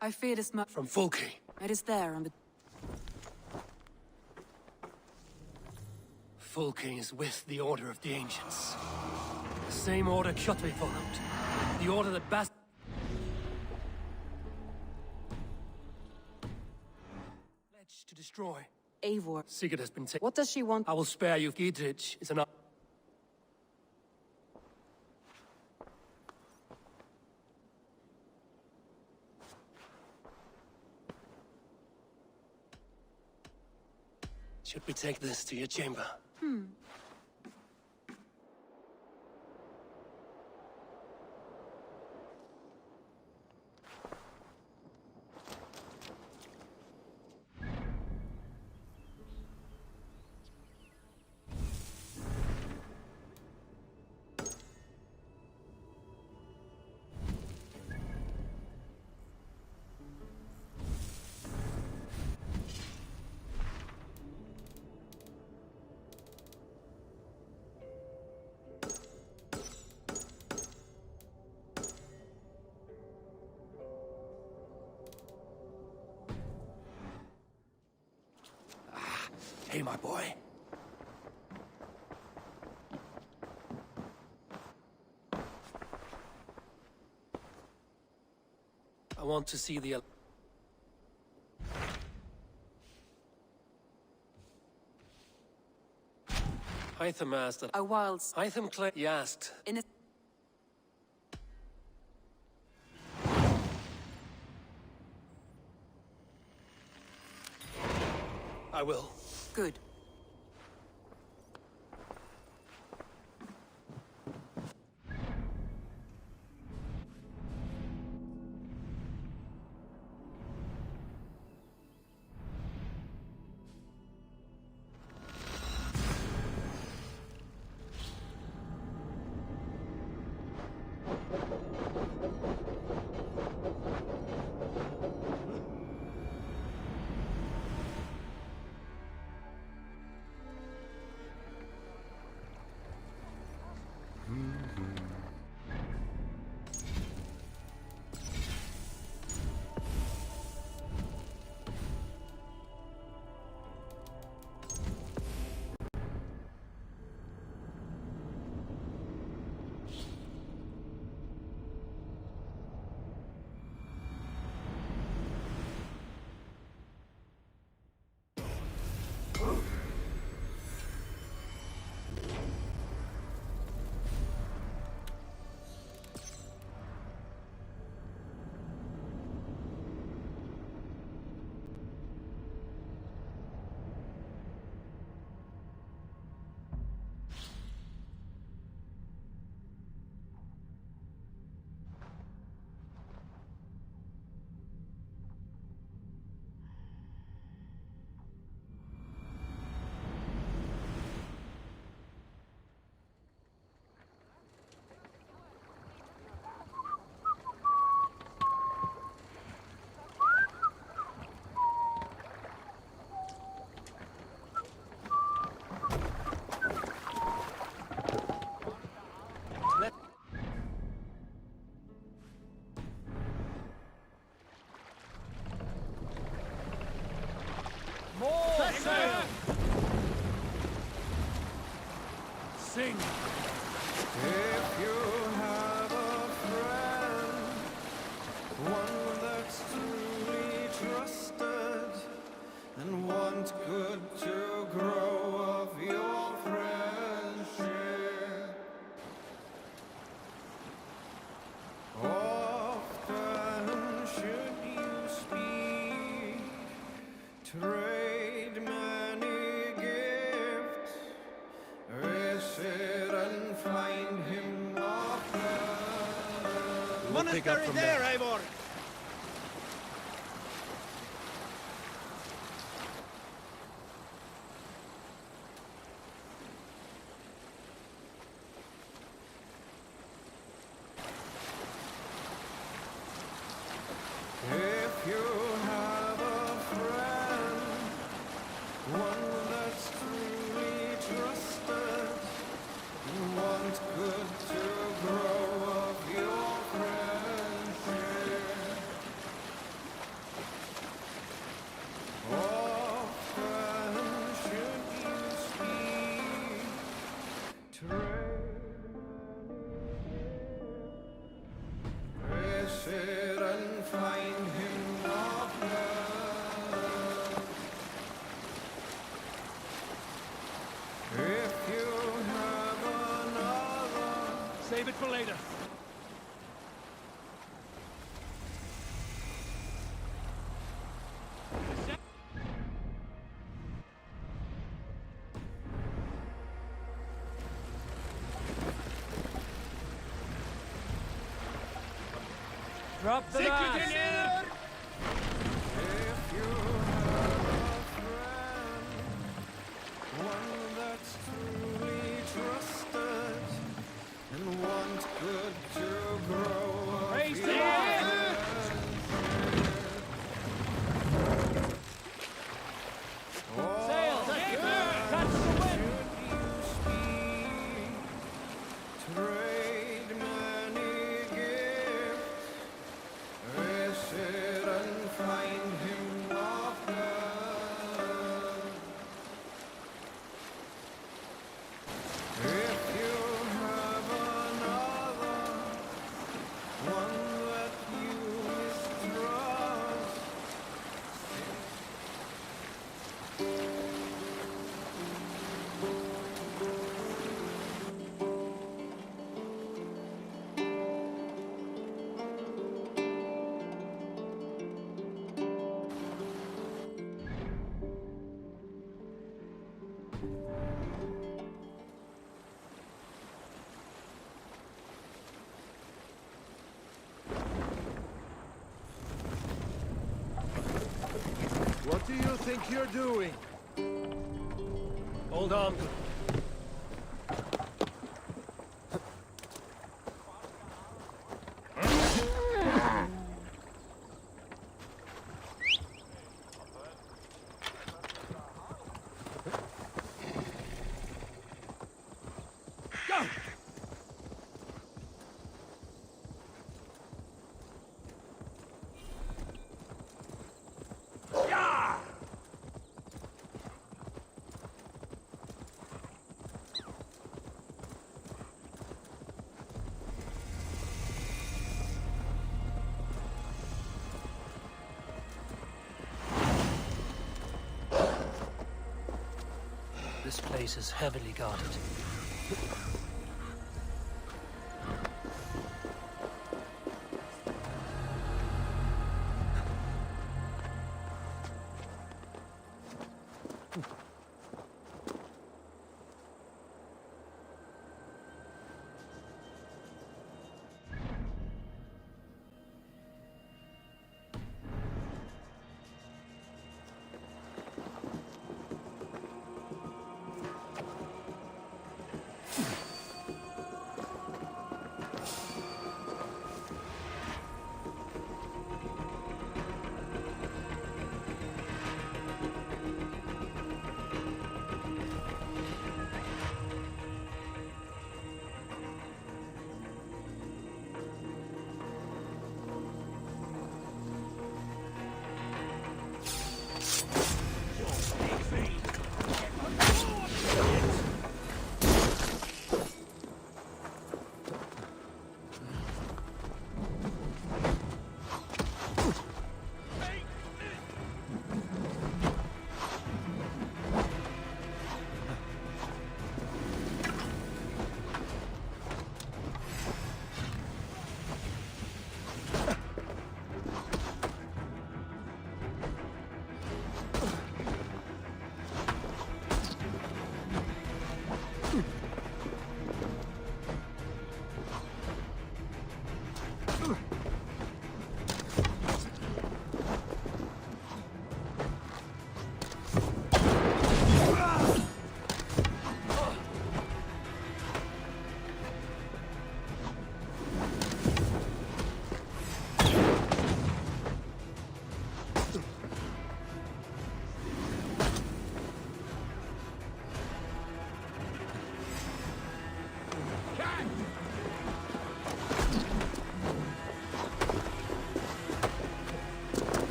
I feared as much. from Fulke. It is there on the... Fulke is with the Order of the Ancients. The same order Kjotve followed. The order that pledged to destroy. Eivor. Sigurd has been taken. What does she want? I will spare you. Gidrich is an... Should we take this to your chamber? Hey, my boy. I want to see the... Hytham asked that... A wild... Hytham he asked. In a... I will. Good. Sing! If you have a friend, one that's truly trusted, and want good to grow of your friendship, often should you speak, trade many gifts, visit and find him a friend. Monastery there, Eivor! If you have a friend, one that's truly trusted, and want good to grow of your friendship, Visit and find him of love. If you have another, Save it for later. Drop the mask! if you have a friend, one that's truly trusted and wants good to grow up. Raise the your hand! Oh, Sail! Catch the wind! trade many gifts, visit and find him of love. If you have another, one that you mistrust, What do you think you're doing? Hold on. Go! This place is heavily guarded.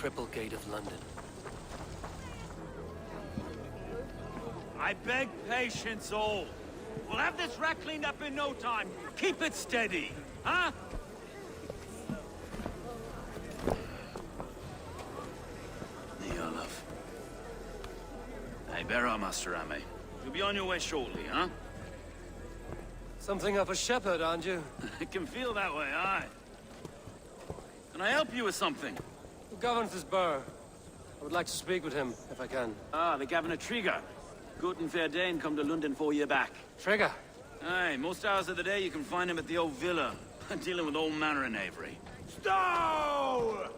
Cripplegate of London. I beg patience, all. We'll have this wreck cleaned up in no time. Keep it steady, huh? The Olaf. Hey, bear up, Master Ame. You'll be on your way shortly, huh? Something of a shepherd, aren't you? It can feel that way, aye. Can I help you with something? Who governs this burr? I would like to speak with him, if I can. Ah, the Governor Trigger. Good and fair Dane come to London 4 year back. Trigger? Aye, most hours of the day you can find him at the old villa, dealing with all manner of knavery. Stow!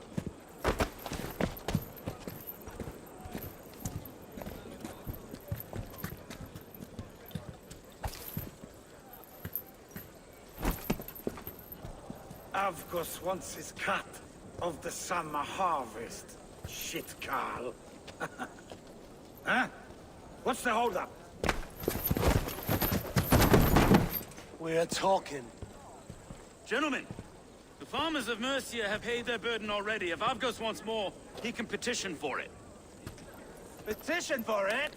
Of course, once is cut of the summer harvest. Shit, Carl. Huh? What's the holdup? We're talking. Gentlemen, the farmers of Mercia have paid their burden already. If Avgos wants more, he can petition for it. Petition for it?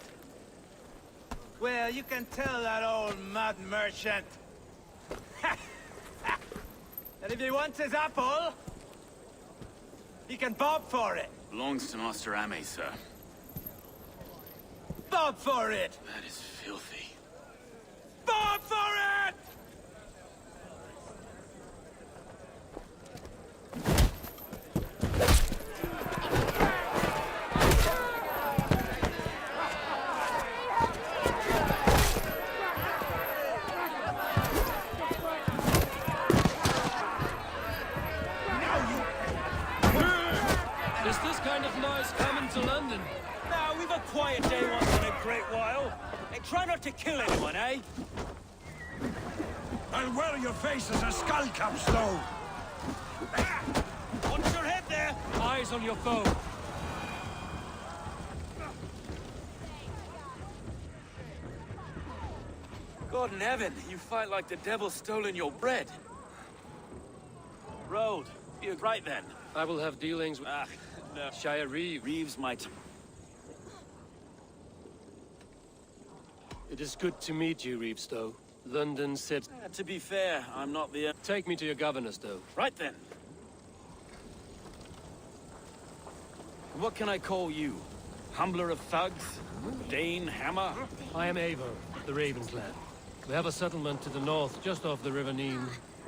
Well, you can tell that old mud merchant. And if he wants his apple, he can bob for it. Belongs to Master Ame, sir. Bob for it! That is filthy. Bob for it! Is this kind of noise coming to London? Now, we've a quiet day once in a great while. Hey, try not to kill anyone, eh? I'll wear your face as a skull cap stove. Watch your head there! Eyes on your foe. God in heaven, you fight like the devil's stolen your bread. Road, you're right then. I will have dealings with No. Shire Reeve. Reeves might. It is good to meet you, Reevestow. London sits... To be fair, I'm not the... Take me to your governor, Stow. Right then. What can I call you? Humbler of thugs? Dane Hammer? I am Eivor, the Ravensland. We have a settlement to the north, just off the River Nene.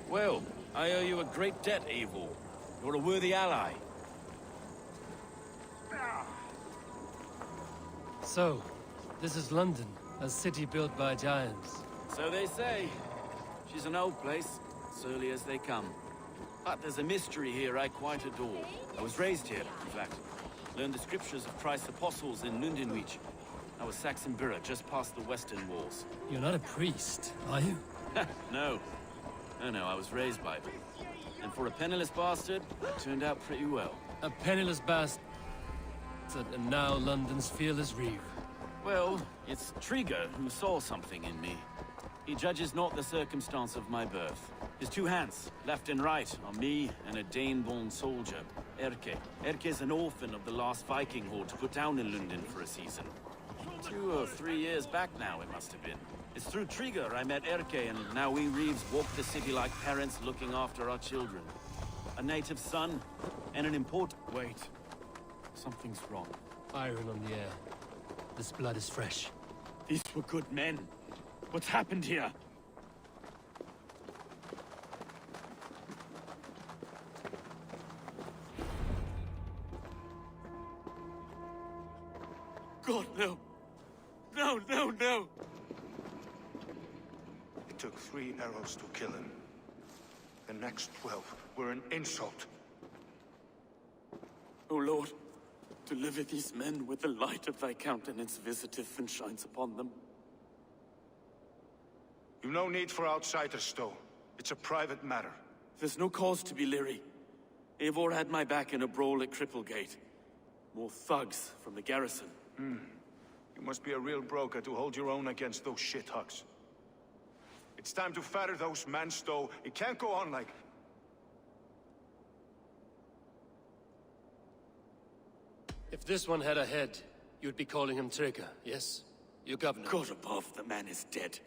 Well, I owe you a great debt, Eivor. You're a worthy ally. So, this is London, a city built by giants. So they say. She's an old place, surly as they come. But there's a mystery here I quite adore. I was raised here, in fact. Learned the scriptures of Christ's apostles in Lundenwich. I was Saxon Borough, just past the western walls. You're not a priest, are you? No. No, I was raised by them. And for a penniless bastard, it turned out pretty well. A penniless bastard, and now London's fearless Reeve. Well, it's Trigger who saw something in me. He judges not the circumstance of my birth. His two hands, left and right, are me and a Dane-born soldier, Erke. Erke's an orphan of the last Viking horde put down in London for a season. 2 or 3 years back now, it must have been. It's through Trigger I met Erke, and now we Reeves walk the city like parents looking after our children. A native son, and an important... Wait. Something's wrong. Iron on the air. This blood is fresh. These were good men. What's happened here? God, no. No. It took 3 arrows to kill him. The next 12 were an insult. O Lord, deliver these men with the light of thy countenance visiteth and shines upon them. You've no need for outsiders, Stow. It's a private matter. There's no cause to be leery. Eivor had my back in a brawl at Cripplegate. More thugs from the garrison. You must be a real broker to hold your own against those shithugs. It's time to fetter those men, Stow. It can't go on like... If this one had a head, you'd be calling him Trigger, yes? Your governor. God above, the man is dead.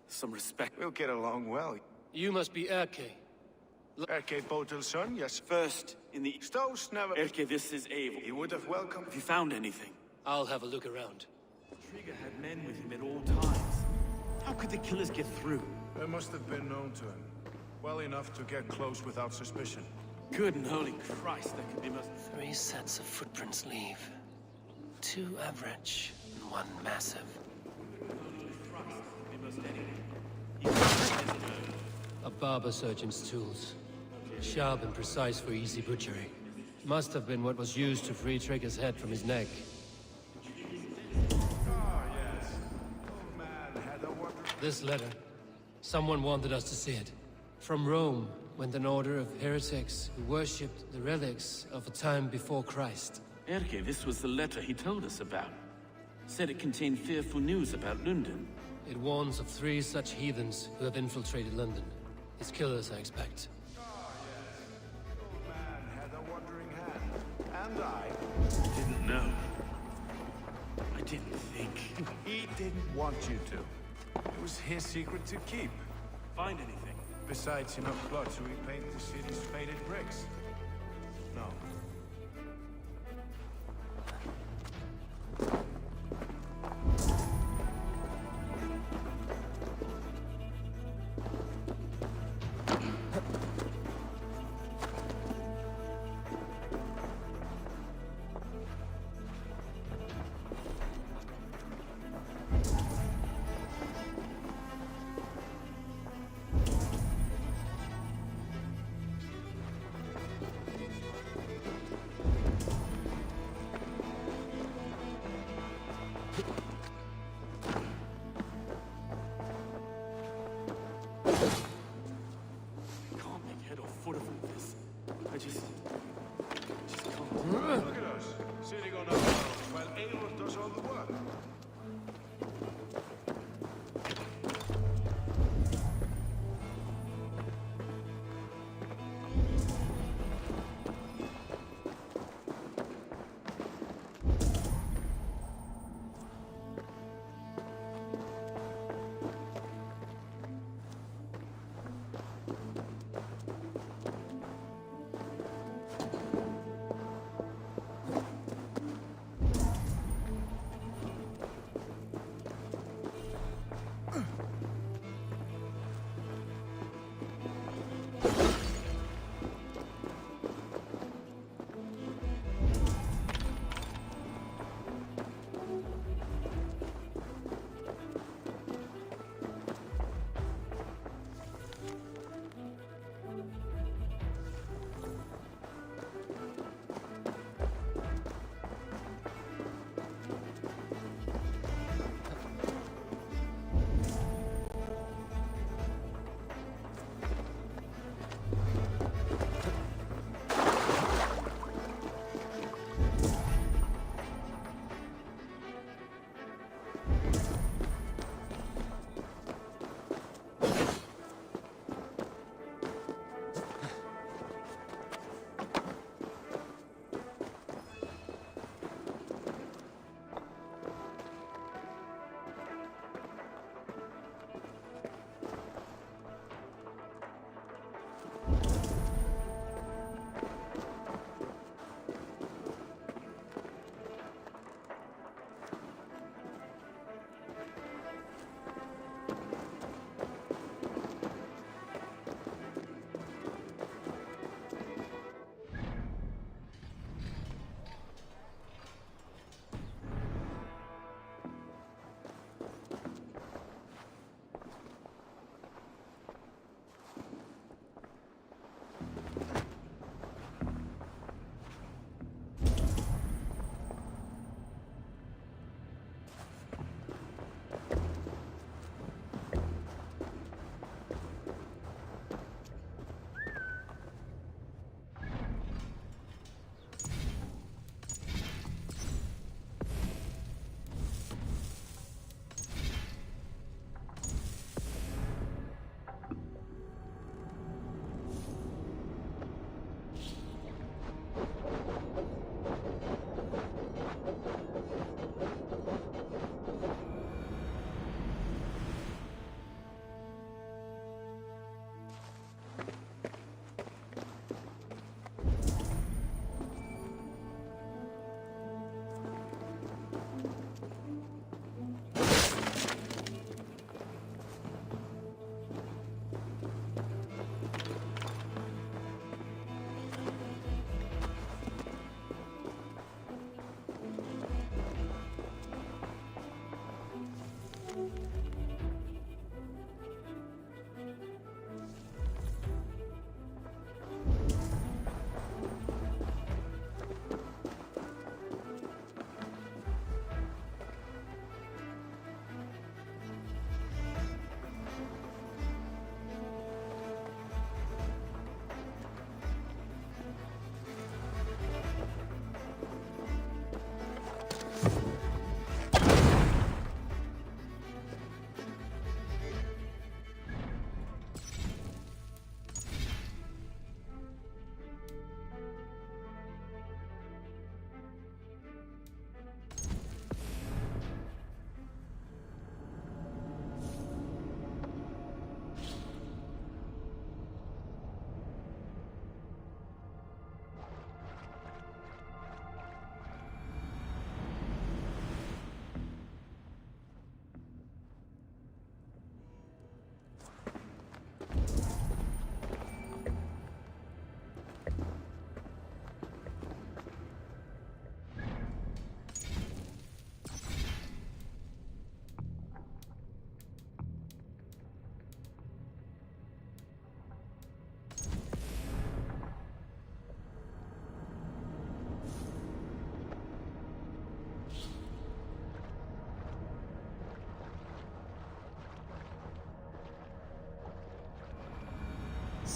Some respect. We'll get along well. You must be Erke. Erke Botel's son, yes. First, in the... Stoves never... Erke, this is Eivor. He would have welcomed... Have you found anything? I'll have a look around. Trigger had men with him at all times. How could the killers get through? They must have been known to him. Well enough to get close without suspicion. Good and holy Christ, that could be most... 3 sets of footprints leave. 2 average, and 1 massive. A barber surgeon's tools. Sharp and precise for easy butchery. Must have been what was used to free Trigger's head from his neck. This letter. Someone wanted us to see it. From Rome went an order of heretics who worshipped the relics of a time before Christ. Erke, this was the letter he told us about. Said it contained fearful news about London. It warns of 3 such heathens who have infiltrated London. His killers, I expect. And I... Didn't know. I didn't think. He didn't want you to. It was his secret to keep. Find anything? Besides enough blood to repaint the city's faded bricks. No.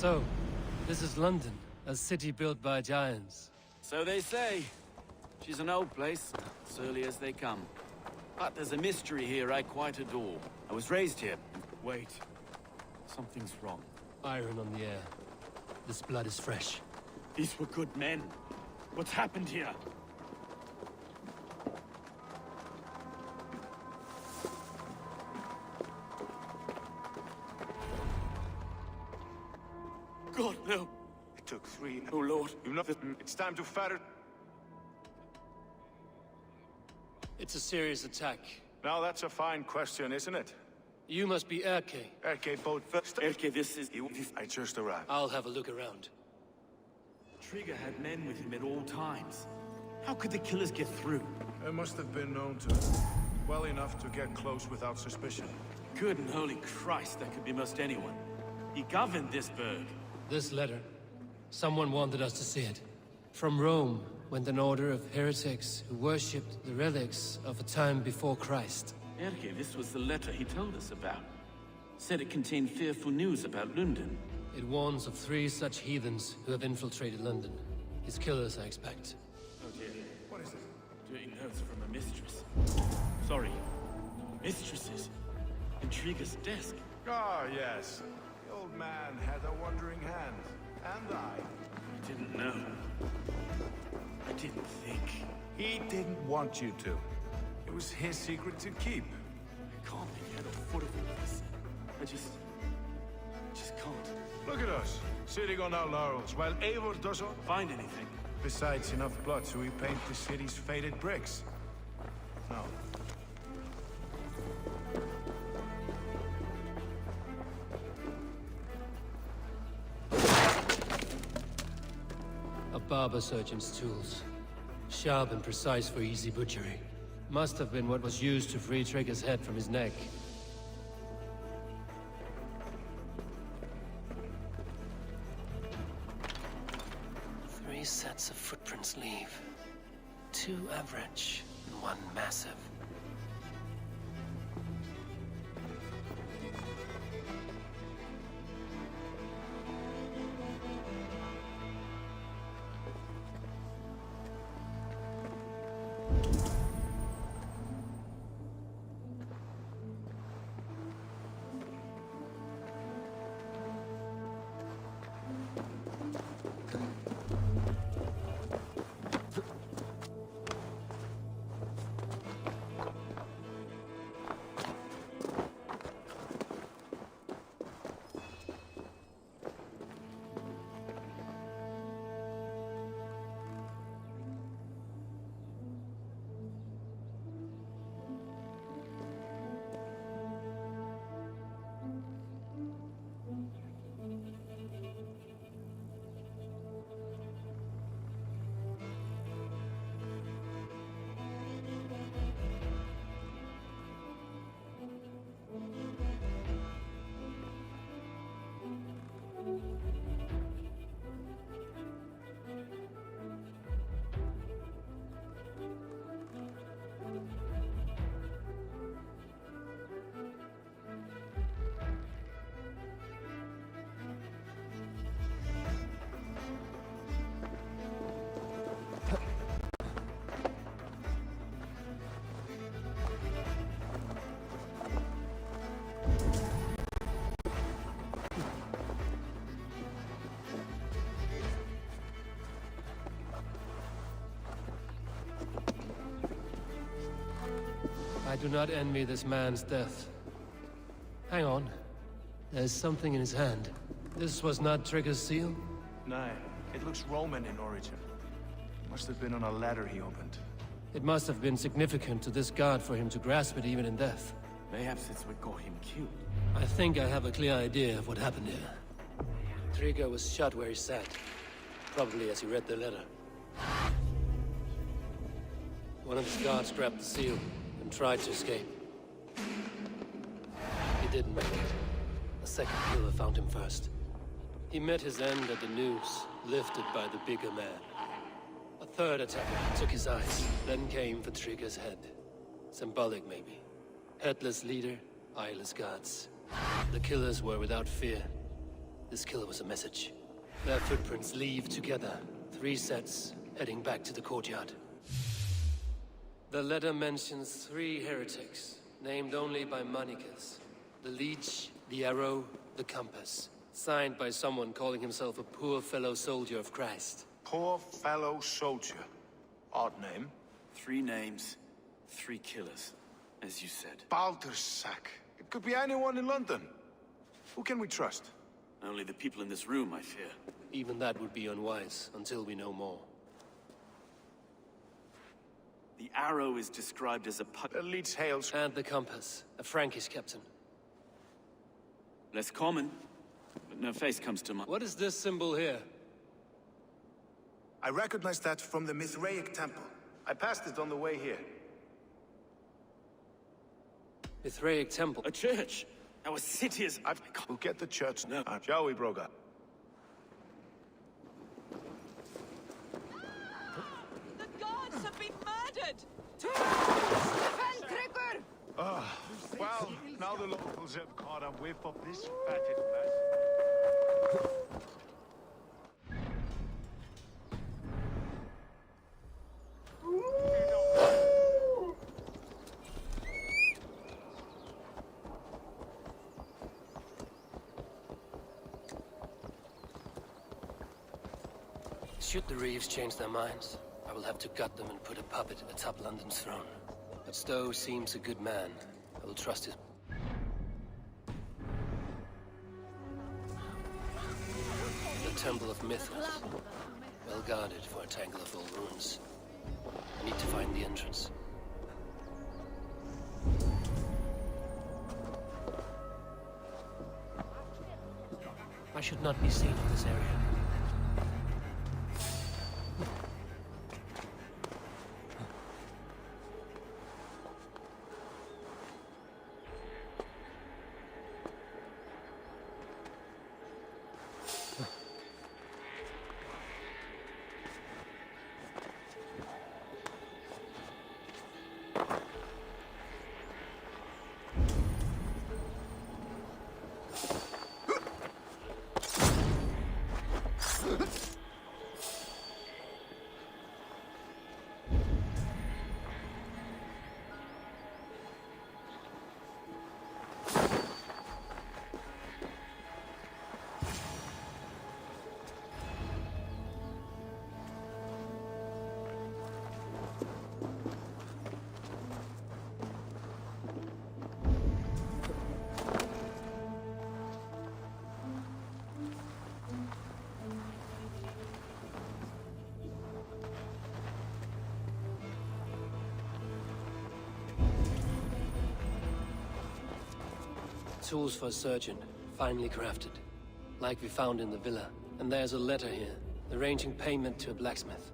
So, this is London, a city built by giants. So they say. She's an old place, surly as they come. But there's a mystery here I quite adore. I was raised here. Wait. Something's wrong. Iron on the air. This blood is fresh. These were good men. What's happened here? God, no. It took 3... Oh, Lord. You know that it's time to fatter... It's a serious attack. Now that's a fine question, isn't it? You must be Erke. Erke boat first. Erke, this is... I just arrived. I'll have a look around. Trigger had men with him at all times. How could the killers get through? They must have been known to well enough to get close without suspicion. Good and holy Christ, that could be most anyone. He governed this burg. This letter. Someone wanted us to see it. From Rome went an order of heretics who worshipped the relics of a time before Christ. Erke, this was the letter he told us about. Said it contained fearful news about London. It warns of 3 such heathens who have infiltrated London. His killers, I expect. Oh dear. What is it? Doing notes from a mistress. Sorry. Mistresses. Intriguer's desk. Ah, yes. The old man had a wandering hand. And I didn't know. I didn't think. He didn't want you to. It was his secret to keep. I can't get a foot of all this. I just can't. Look at us, sitting on our laurels, while Eivor doesn't find anything. Besides enough blood to repaint the city's faded bricks. No. A barber surgeon's tools. Sharp and precise for easy butchery. Must have been what was used to free Trigger's head from his neck. Three sets of footprints leave. 2 average and 1 massive. I do not envy this man's death. Hang on. There's something in his hand. This was not Trigger's seal? No, it looks Roman in origin. Must have been on a ladder he opened. It must have been significant to this god for him to grasp it even in death. Perhaps it's what got him killed. I think I have a clear idea of what happened here. Trigger was shot where he sat. Probably as he read the letter. One of his guards grabbed the seal and tried to escape. He didn't make it. A second killer found him first. He met his end at the noose, lifted by the bigger man. A third attacker took his eyes, then came for Trigger's head. Symbolic, maybe. Headless leader, eyeless guards. The killers were without fear. This killer was a message. Their footprints leave together. 3 sets, heading back to the courtyard. The letter mentions 3 heretics, named only by monikers. The leech, the arrow, the compass. Signed by someone calling himself a poor fellow soldier of Christ. Poor fellow soldier. Odd name. 3 names, 3 killers, as you said. Baldersack. It could be anyone in London. Who can we trust? Only the people in this room, I fear. Even that would be unwise, until we know more. The arrow is described as a The leech hails. And the compass, a Frankish captain. less common, but no face comes to mind. What is this symbol here? I recognize that from the Mithraic temple. I passed it on the way here. Mithraic temple? A church! Our city is... We'll get the church now. Shall we, Broga? The gods have been murdered! Well, now the locals have caught a whiff of this fatted mess. Should the Reeves change their minds, I will have to gut them and put a puppet atop London's throne. But Stowe seems a good man. I will trust his... The Temple of Mithras. Well guarded for a tangle of old ruins. I need to find the entrance. I should not be seen in this area. Tools for a surgeon, finely crafted. Like we found in the villa. And there's a letter here, arranging payment to a blacksmith.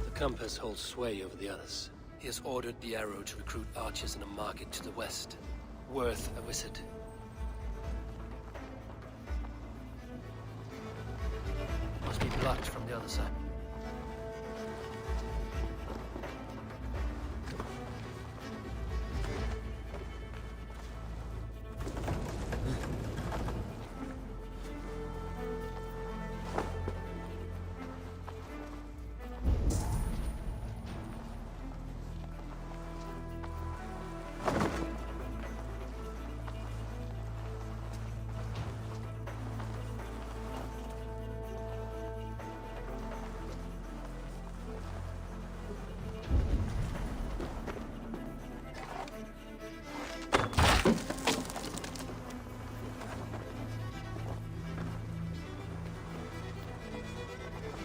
The compass holds sway over the others. He has ordered the arrow to recruit archers in a market to the west. Worth a visit. Must be blocked from the other side.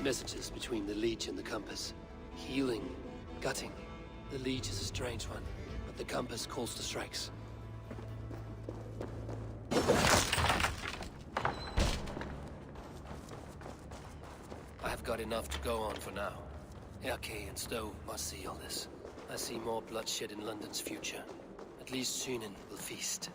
Messages between the leech and the compass. Healing, gutting. The leech is a strange one, but the compass calls to strikes. I have got enough to go on for now. Erke and Stowe must see all this. I see more bloodshed in London's future. At least Sunan will feast.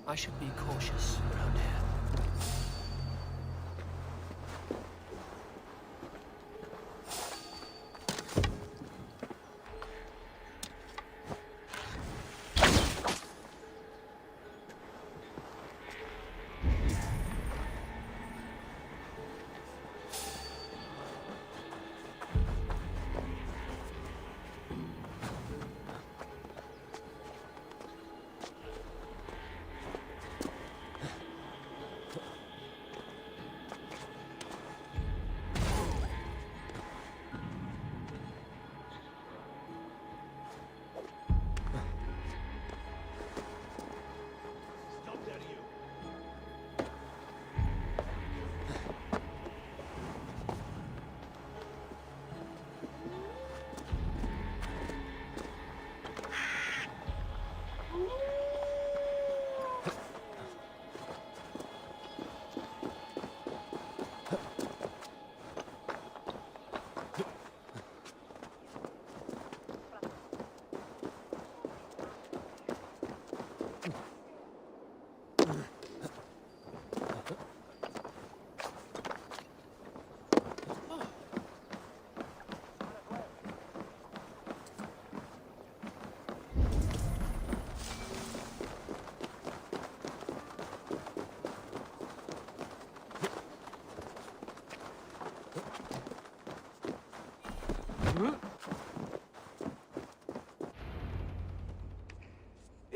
I should be cautious around here.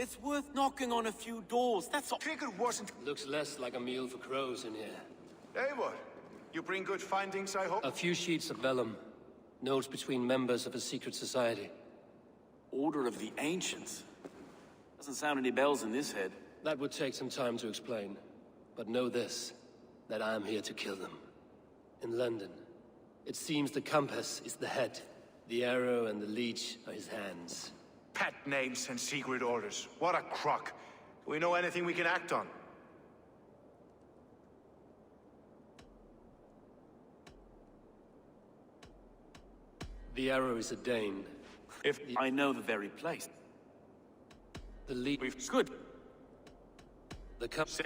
It's worth knocking on a few doors, that's all. Figured wasn't... Looks less like a meal for crows in here. Hey, what? You bring good findings, I hope? A few sheets of vellum. Notes between members of a secret society. Order of the Ancients? Doesn't sound any bells in this head. That would take some time to explain. But know this, that I am here to kill them. In London, it seems the compass is the head. The arrow and the leech are his hands. Pet names and secret orders. What a crock. Do we know anything we can act on? The arrow is a Dane. If I know the very place. The leech... We've... Good. The compass...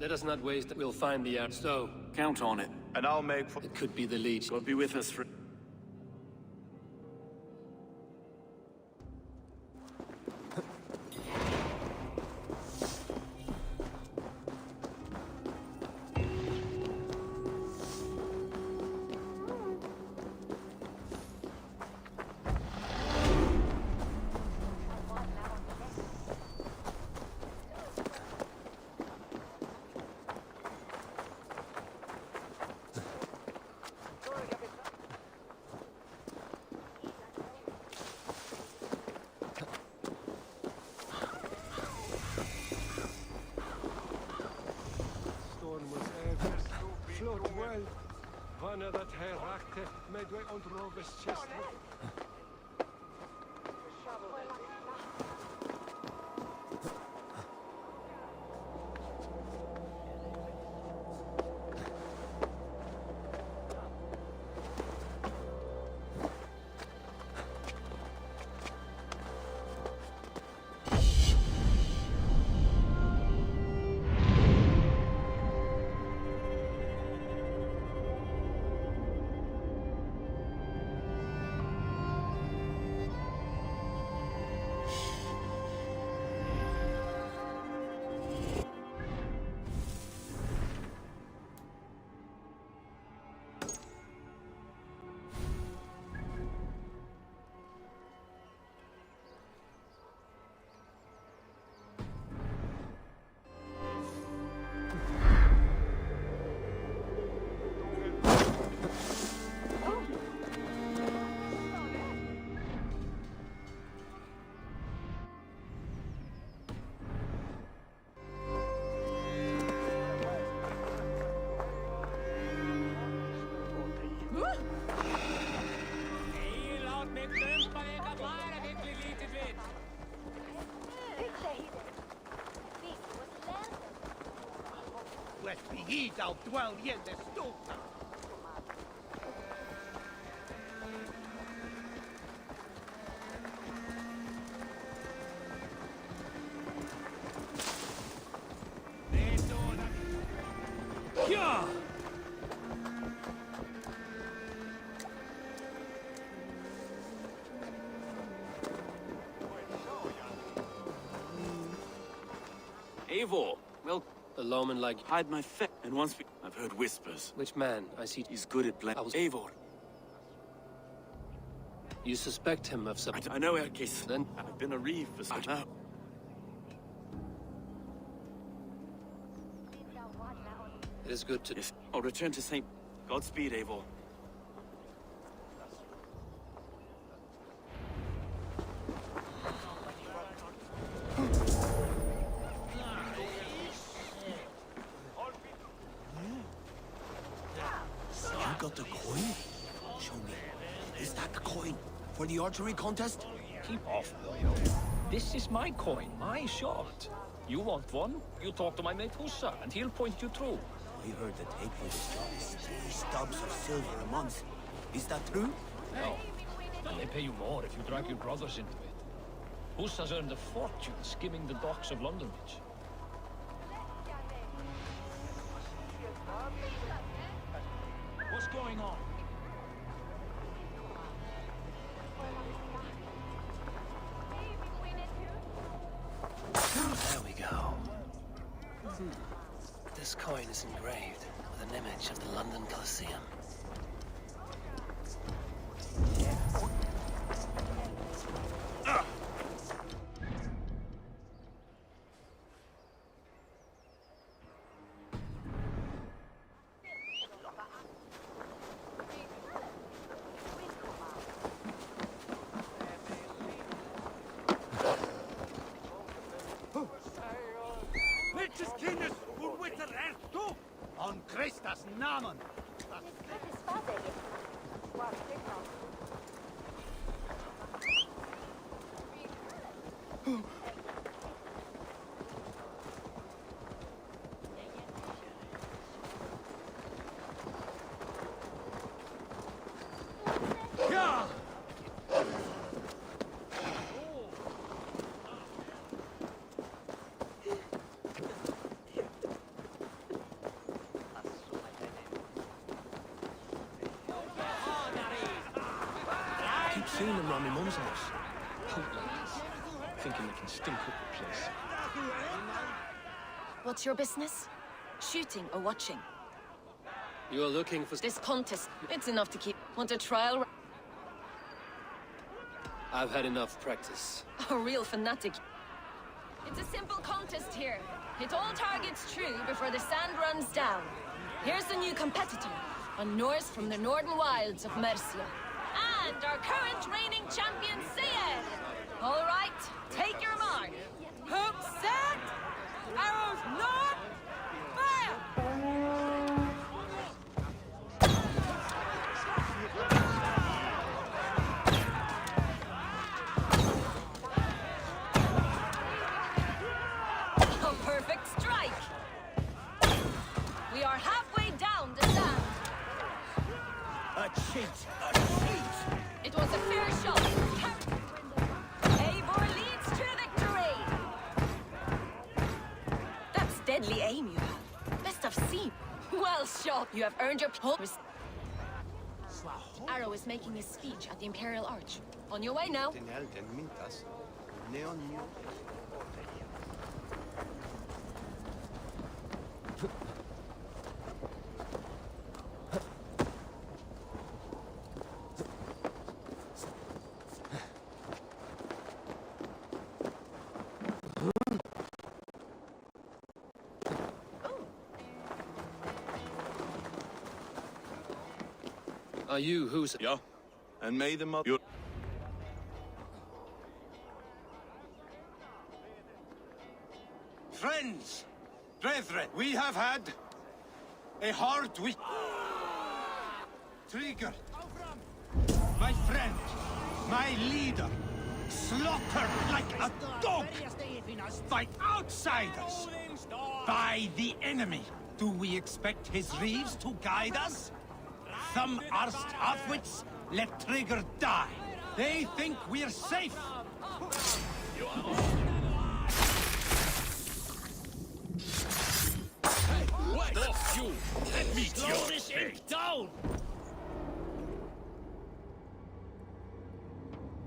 Let us not waste it. We'll find the arrow. So... Count on it. And I'll make... It could be the leech. God be with us for... I'll dwell in the stone. Eivor, well, The lawman like... hide my fe... And once we... I've heard whispers. Which man? I see... He's good at playing... Eivor. You suspect him of some... I know Erkis. Then... I've been a reeve for such... It is good to... Yes, I'll return to St... Godspeed, Eivor. You got the coin? Show me. Is that the coin for the archery contest? Keep off, Loyal. This is my coin, my shot. You want one? You talk to my mate Hussa, and he'll point you through. I heard the take for this job is 3 stubs of silver a month. Is that true? No. And they pay you more if you drag your brothers into it. Hussa's earned a fortune skimming the docks of London Bridge. What's going on? There we go. This coin is engraved with an image of the London Colosseum. On Christus Namen! Seeing them around my mum's house. Thinking they can stink up the place. What's your business? Shooting or watching? You are looking for... This contest, it's enough to keep... Want a trial? I've had enough practice. A real fanatic. It's a simple contest here. Hit all targets true before the sand runs down. Here's the new competitor, a Norse from the northern wilds of Mercia. And our current reigning champion, Sia. All right, take your mark. Hook set, arrows not, fire! A perfect strike. We are halfway down the sand. A cheat! A cheat! It was a fair shot. Eivor leads to victory. That's deadly aim you have. Best I've seen. Well shot. You have earned your pulse. Arrow is making his speech at the Imperial Arch. On your way now. Are you who's... Yeah, and made them up. Your... Friends, brethren, we have had a hard week. Trigger, my friend, my leader, slaughtered like a dog by outsiders, by the enemy. Do we expect his reeves to guide us? Some arsed halfwits let Trigger die. They think we're safe. Hey, off you! Let me slow this imp down!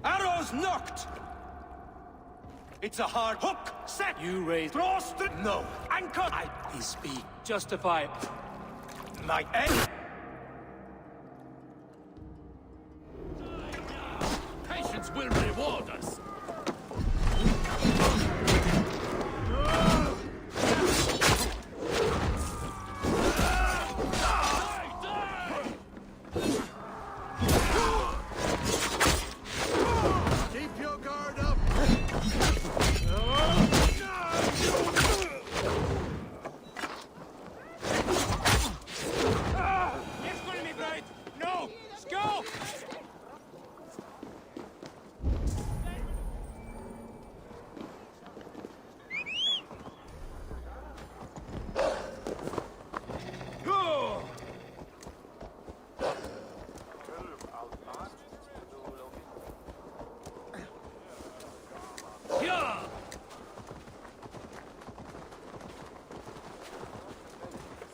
Arrows knocked! It's a hard hook. Set. You raise... Draw straight. No. Anchor. He speak. Justify. My end. Patience will reward us. Keep your guard up. It's going to be bright. No, go.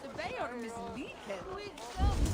The bay arm is leaking.